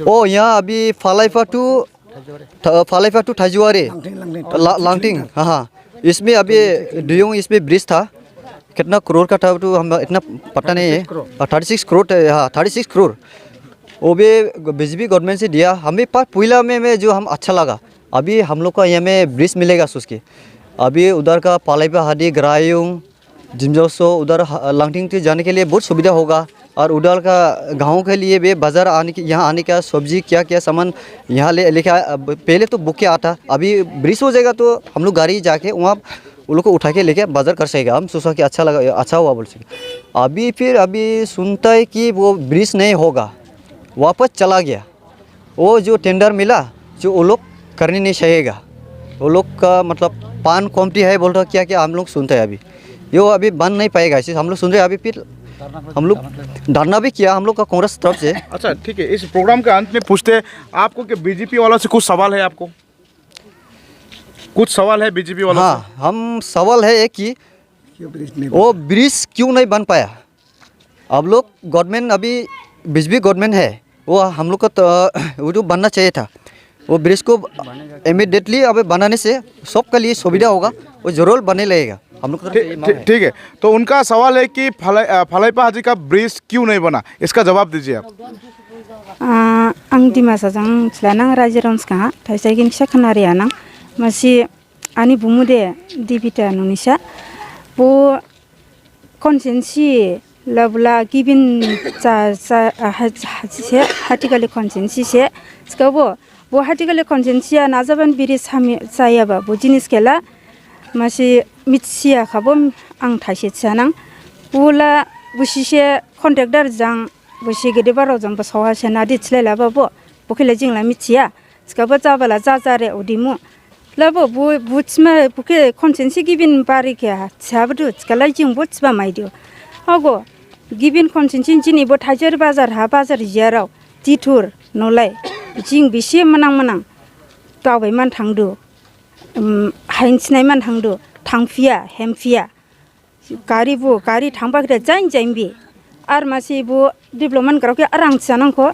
ओ यहाँ अभी फालाइफा टू थाजुआरी लांगटिंग, हाँ इसमें अभी दुयों इसमें ब्रिज था, कितना करोड़ का था तो हम इतना पता नहीं है, 36 करोड़, हाँ 36 करोड़ वो भी बीजेपी गवर्नमेंट से दिया हमें। पर पुइला में जो हम अच्छा लगा, अभी हम लोग का यहाँ में ब्रिज मिलेगा उसके, अभी उधर का पालाइपा हादी ग्रायुंग जिमजोसो उधर लांगटिंग से जाने के लिए बहुत सुविधा होगा, और उधर का गाँव के लिए भी बाज़ार आने के यहाँ आने का सब्जी क्या क्या सामान यहाँ लेके पहले तो बुक के आता, अभी ब्रिज हो जाएगा तो हम लोग गाड़ी जाके वहाँ उन लोग को उठा के लेके बाज़ार कर सकेगा। हम सोचा कि अच्छा लगा, अच्छा हुआ बोल सके। अभी सुनता है कि वो ब्रिज नहीं होगा, वापस चला गया। वो जो टेंडर मिला जो वो लोग करने नहीं चाहिएगा, वो लोग का मतलब पान कॉम्पटी है बोल रहा क्या क्या हम लोग सुनते हैं। अभी ये अभी बन नहीं पाएगा, इसे हम लोग सुन रहे हैं। अभी फिर हम लोग धरना भी किया हम लोग का कांग्रेस तरफ से। अच्छा ठीक है, इस प्रोग्राम के अंत में पूछते हैं आपको कि बीजेपी वालों से कुछ सवाल है आपको? कुछ सवाल है बीजेपी वालों हाँ, हम सवाल है एक कि वो ब्रिज क्यों नहीं बन पाया? अब लोग गवर्नमेंट अभी बीजेपी गवर्नमेंट है, वो हम लोग को तो वो जो बनना चाहिए था, वो ब्रिज को इमीडिएटली अब बनाने से सबके लिए सुविधा होगा, वो जरूर बने लगेगा हम लोग। ठीक है, तो उनका सवाल है कि फलाइपा हाजी का ब्रिज क्यों नहीं बना, इसका जवाब दीजिए आप। आं दिमासाजों थिलाना रायजो रामसका थाइसाइगिन सेखनारिया ना मासी आनी बुमुदे दिबिता नुनिसा बो कन्सेन्सी लबला गिबिन जा हाजिसे हाटिकाले कन्सेन्सी से स्काबो बो हाटिकाले कन्सेन्सिया नाजाबान बिरि सामि जायाबा बो जिनिस केला मासी मिथिया खाबो आं थाइसे थियानां बोला बुसिसे कन्ट्रेक्टर जां बुसि गेदे बाराव जां बसावासे नादि थिलायलाबाबो बखेला जिंला मिथिया स्काबो जाबाला जाजारे उदिमु लाबो बो बुचमा बखे कन्सेन्सी गिबिन बारिके थियाबदु स्काला जिं बुचबा माइदु आगो गिबिन कन्सेन्सी जिनि बो थाइजर बाजार हा बाजार जियाराव तिथुर नलाय जिं बिसे मनां दावबाय मान थांदु हाइनसिनाय मान थांदु थांफिया हेमफिया गारि थांबाग्रे जाइन बि आर मासे बो डेभलपमेन्ट ग्रावके आरां थियानांखो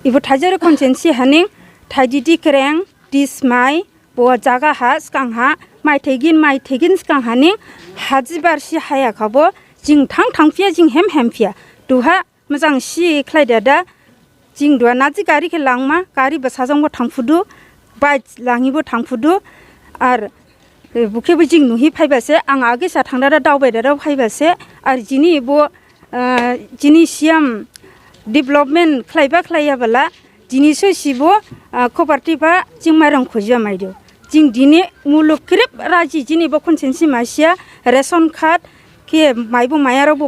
इबो थाइजर कन्सेन्सी हानि थाइदिदि क्रें दिसमाय बो जागा हा स्कां हा माइथेगिन स्कां हानि हाजि बारसि हाया खाबो जिं थांफिया जिं हेमफिया दुहा मोजां सि ख्लायदा दा जिं दुआ नाजि गारि के लांमा गारि बसाजोंबो थांफुदु बाइक लाङिबो थांफुदु आर बुखेबो जिं नुहि फाइबासे आं आगे सा थांदारा दावबायदाराव फाइबासे आर जिनि बो जिनि सियाम डेभलपमेन्ट ख्लायाबला दिनिसो सिबो कपारटिभा जिं माइरं खोजिया माइदो जिं दिने मुलुग क्रेब राजि जिनि बो कन्सेन्सी मासिया रेशन कार्ड के माइबो मायारावबो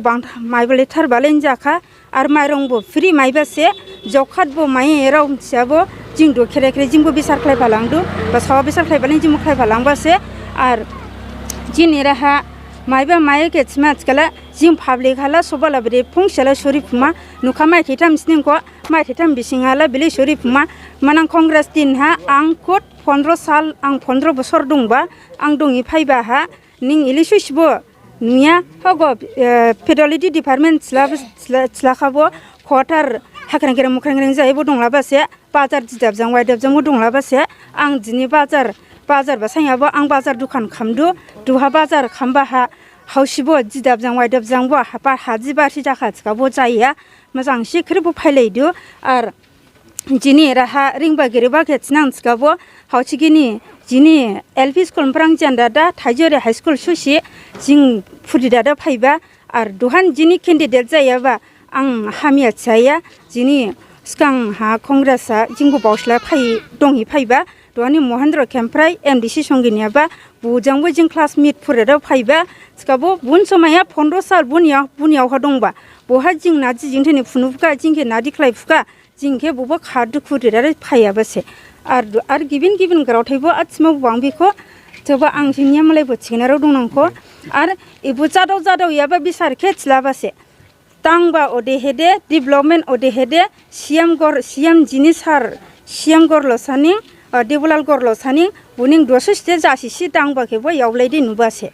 माइबो लेथार बालेन जाखा आर माइरंबो फ्री माइबासे जखातबो माइराव सियाबो जिं दो खेरे जिंबो बिसार ख्लायफालांदु बा सावा बिसार ख्लायबालेन जिंबो ख्लायफालांबासे आर जिनि राहा माइबा माइ केसमा आथिखाला जिं पाब्लिक हाला सबाला बरे फंसेला सरि फुमा नुखा माइथेथाम सिनिंखौ माइथेथाम बिसिंहाला बिले सरि फुमा मानां कंग्रेस दिन हा आं कोट 15 साल आं 15 बोसोर दंबा आं दंनि फाइबा हा निं इलिसुसबो नुया हगो फेडरलिटी डिपार्टमेन्ट स्लाखाबो क्वार्टार हाख्रांगेरा मुख्रांगेरा जायबो दंलाबासे बाजार दिदाबजां वाइदाबजांबो दंलाबासे आं दिनि बाजार बासायाबो आं बाजार दुखान खामदु दुहा बाजार खामबा हा हाउसिबो दिदाबजां वाइदाबजांबो हापा हाजि बारसि जाखाथिखाबो जाया मोजां सिख्रिबो फायलायदु आर जिनि राहा रिंबा गेरेबा केथिनांथिखाबो हाउसिगिनि जिनि एलपि स्कुल फ्रां जान्दादा थाइजोरे हाई स्कुल सुसि जिं फुदिदादा फाइबा आर दुहान जिनि केन्डिडेट जायाबा आं हामिया थिया जिनि सिगां हा कंग्रेसआ जिंबो बावस्ला दंहि फाइबा दुहानि महेन्द्र केमफ्राय एमडिसि संगिनियाबा बुजांबो जिं क्लास मिट फुरेदाव फाइबा सिखाबो बुन समाया 15 साल बुनियावहा दंबा बहा जिं नादि जिंथेनि फुनुफुका जिंखे नादि ख्लाय फुका जिंखे बबा खादु खुदिदारे फायाबासे आर गिबिन ग्रावथायबो आथिमाव बांबिखौ थेवबो आं जिनिया मलायबो थिगनाराव दंनांखौ आर इबो जादाव याबा बिसारखे थिलाबासे तांबा ओदेहेदे डेभलपमेन्ट ओदेहेदे सिएम जिनि सार सिएम गरलसानि देवलाल गरलसानि बुनिं दसस्ते जासिसि तांबा केबो यावलायदि नुबासे।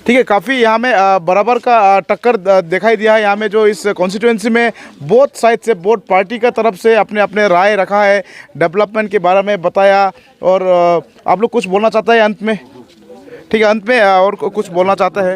ठीक है, काफ़ी यहाँ में बराबर का टक्कर दिखाई दिया है। यहाँ में जो इस कॉन्स्टिट्यूंसी में बोथ साइड से बोथ पार्टी का तरफ से अपने राय रखा है, डेवलपमेंट के बारे में बताया। और आप लोग कुछ बोलना चाहते हैं अंत में? ठीक है, अंत में और कुछ बोलना चाहते हैं?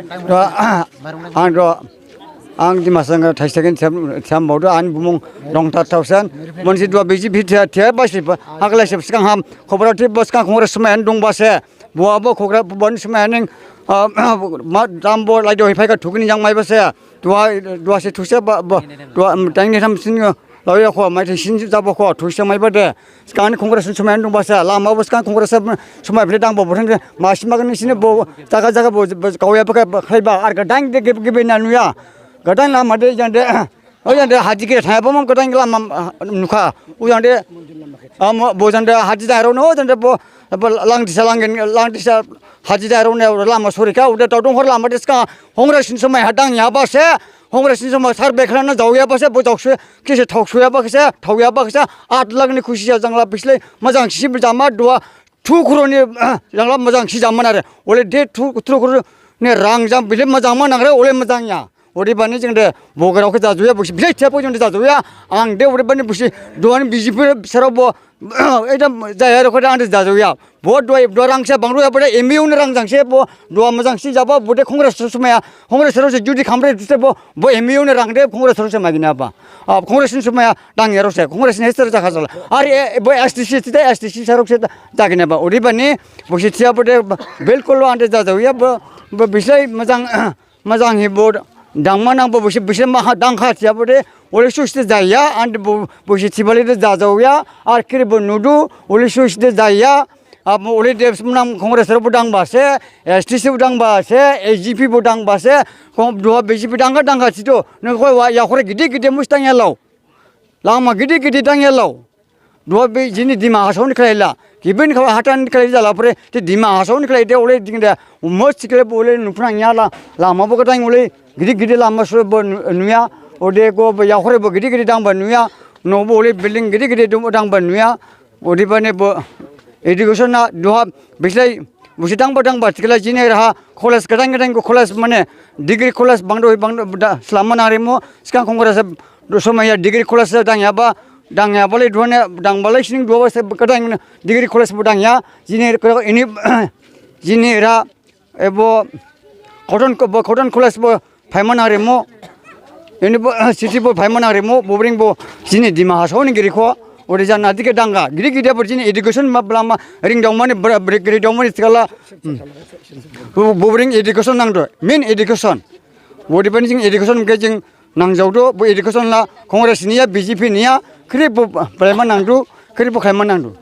आं दिमासंग थाइसेकेन थियाम बावदो आं बुमुं रंता थावसान मोनसे दुआ बिजिपि थिया बासि हागला सेबसकां हाम खबराति बसकां कंग्रेस समायन दंबासे बुआबो खग्रा बन समायन मा दामबो लाइदो हिफायका थुगनि जां माइबासे दुआसे थुसे दुआ टाइनि थामसिन लाया खो माइथे सिन जाबो खो थुसे माइबादे सकान कंग्रेस समायन दंबासे लामा बसकां कंग्रेस समायफ्ले दांबो बथन मासिमागनि सिने जागा गावयाबो खायबा आर गदां गिबिना नुया गदां लामा दे जांदे ओजांदे हाजिके थायाबो मम गदां लामा नुखा ओजांदे बोजांदे हाजि दायरावनो ओजांदे लांदिसा हाजि दायरावनो लामा सरिका उदे दावदं हर लामा देसका कंग्रेस समाय हादां याबासे कांग्रेसनि समाव सार्भे खालामना जावैयाबासो जावसो केसे थावसोयाबासो थावैयाबासो 8 लाखनि खुसिया जांला बिसले मोजां सिब जामा दुआ 2 crore जांला मोजां सि जामोन आरो ओले दे 2 crore ने रां जाम बिले मोजां मा नांगरे ओले मोजां या ओरैबानि जों दे बगरावखौ जाजोया बुसि बिले थेपो जों जाजोया आं दे ओरैबानि बुसि दुआनि बिजिपि सेराव ब एकदम जाया रखौ आं जाजोया बहुत दुआ रांसे बांद्राय बडे एमइउ ने रां जांसे ब दुआ मोजां सि जाबा बडे कांग्रेस समाया कांग्रेस से जुदि खामरे दुसे ब एमइउ ने रां दे कांग्रेस से मागिना बा कांग्रेस समाया दांगे रसे कांग्रेस ने हेस्टर जाखा जाला आरो ब एसटीसी सरक से जागिना बा ओरैबानि बुसि थिया बडे बिल्कुल आं जाजोया ब बिसै मोजां मोजां हि बोर्ड दांमा नांबो बिसोर मा दांखा थियाबो दे ओले सुस्ते जाया आंद बिसोर थिबाले दे जाजावया आर केरेबो नुदु ओले सुस्ते जाया अब ओले दे नाम कांग्रेस रबो दांबासे एसटीसी बो दांबासे एजीपी बो दांबासे कम दुआ बीजेपी दांगा थितो नखय वा याखरे गिदिर मुस्तां यालाव लामा गिदिर दांयालाव दुआ बे जिनि दिमा हासावनि खलायला किबिन खा हाटान खलाय जाला परे ते दिमा हासावनि खलाय दे ओले दिंदा मस्त खले बोले नुफ्रां याला लामा बो गदां ओले गिदिर लामा सो नुया ओदे को याखरे बो गिदिर दांबा नुया नबो ओले बिल्डिं गिदिर दांबा नुया ओदिबाने बो एडुकेशन ना दुहा बिसलाई बुसि दांबा तिकला जिने रहा कलेज गदां को कलेज माने डिग्री कलेज बांदो स्लामना रेमो सिखां कांग्रेस समाया डिग्री कलेज दांयाबा दांयाबाले दुने दांबाले सिं दुवासे गदां डिग्री कलेज बो दांया जिने इनि जिने रा एबो कटन कलेज बो फाइमान आरेमो इनिबो सिटी बो फाइमान आरेमो बोब्रिं बो जिने दिमा हासावनि गिरिखो ओरै जाना दिके दांगा गिदिर बो जिने एडुकेशन माब्लामा रिं दाव माने ब्रेक गिरि दाव माने तिकला बोब्रिं एडुकेशन नांदो मेन एडुकेशन ओरैबानि जों एडुकेशन के जों नांजावदो बो एडुकेशन ला कांग्रेस निया बीजेपी निया खरिबो फाइमान नांदो खरिबो खाइमान नांदो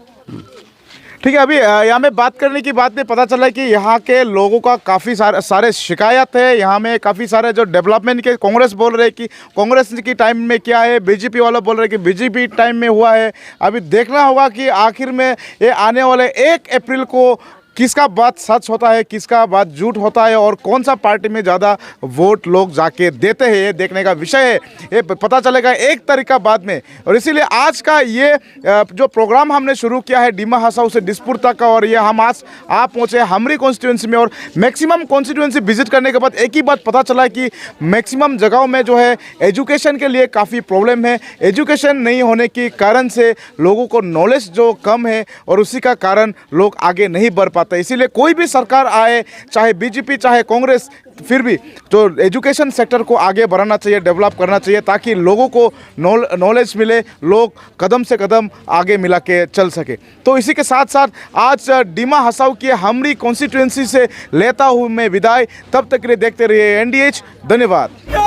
ठीक है। अभी यहाँ में बात करने की बात में पता चला कि यहाँ के लोगों का काफ़ी सारे शिकायत है। यहाँ में काफ़ी सारे जो डेवलपमेंट के कांग्रेस बोल रहे हैं कि कांग्रेस की टाइम में क्या है, बीजेपी वाला बोल रहे हैं कि बीजेपी टाइम में हुआ है। अभी देखना होगा कि आखिर में ये आने वाले 1 अप्रैल को किसका बात सच होता है, किसका बात झूठ होता है और कौन सा पार्टी में ज़्यादा वोट लोग जाके देते हैं, ये देखने का विषय है। ये पता चलेगा 1 तारीख बाद में। और इसीलिए आज का ये जो प्रोग्राम हमने शुरू किया है डीमा हसाऊ से दिसपुर तक का, और ये हम आज आप पहुँचे हमरी कॉन्स्टिट्यूंसी में और मैक्सिमम कॉन्स्टिट्यूंसी विजिट करने के बाद एक ही बात पता चला कि मैक्सिमम जगहों में जो है एजुकेशन के लिए काफ़ी प्रॉब्लम है। एजुकेशन नहीं होने के कारण से लोगों को नॉलेज जो कम है और उसी का कारण लोग आगे नहीं बढ़ पाते। इसीलिए कोई भी सरकार आए, चाहे बीजेपी चाहे कांग्रेस, फिर भी तो एजुकेशन सेक्टर को आगे बढ़ाना चाहिए, डेवलप करना चाहिए ताकि लोगों को नॉलेज मिले, लोग कदम से कदम आगे मिला के चल सके। तो इसी के साथ साथ आज डीमा हसाऊ की हमरी कॉन्स्टिट्यूंसी से लेता हूँ मैं विदाई। तब तक के लिए देखते रहिए NDH। धन्यवाद।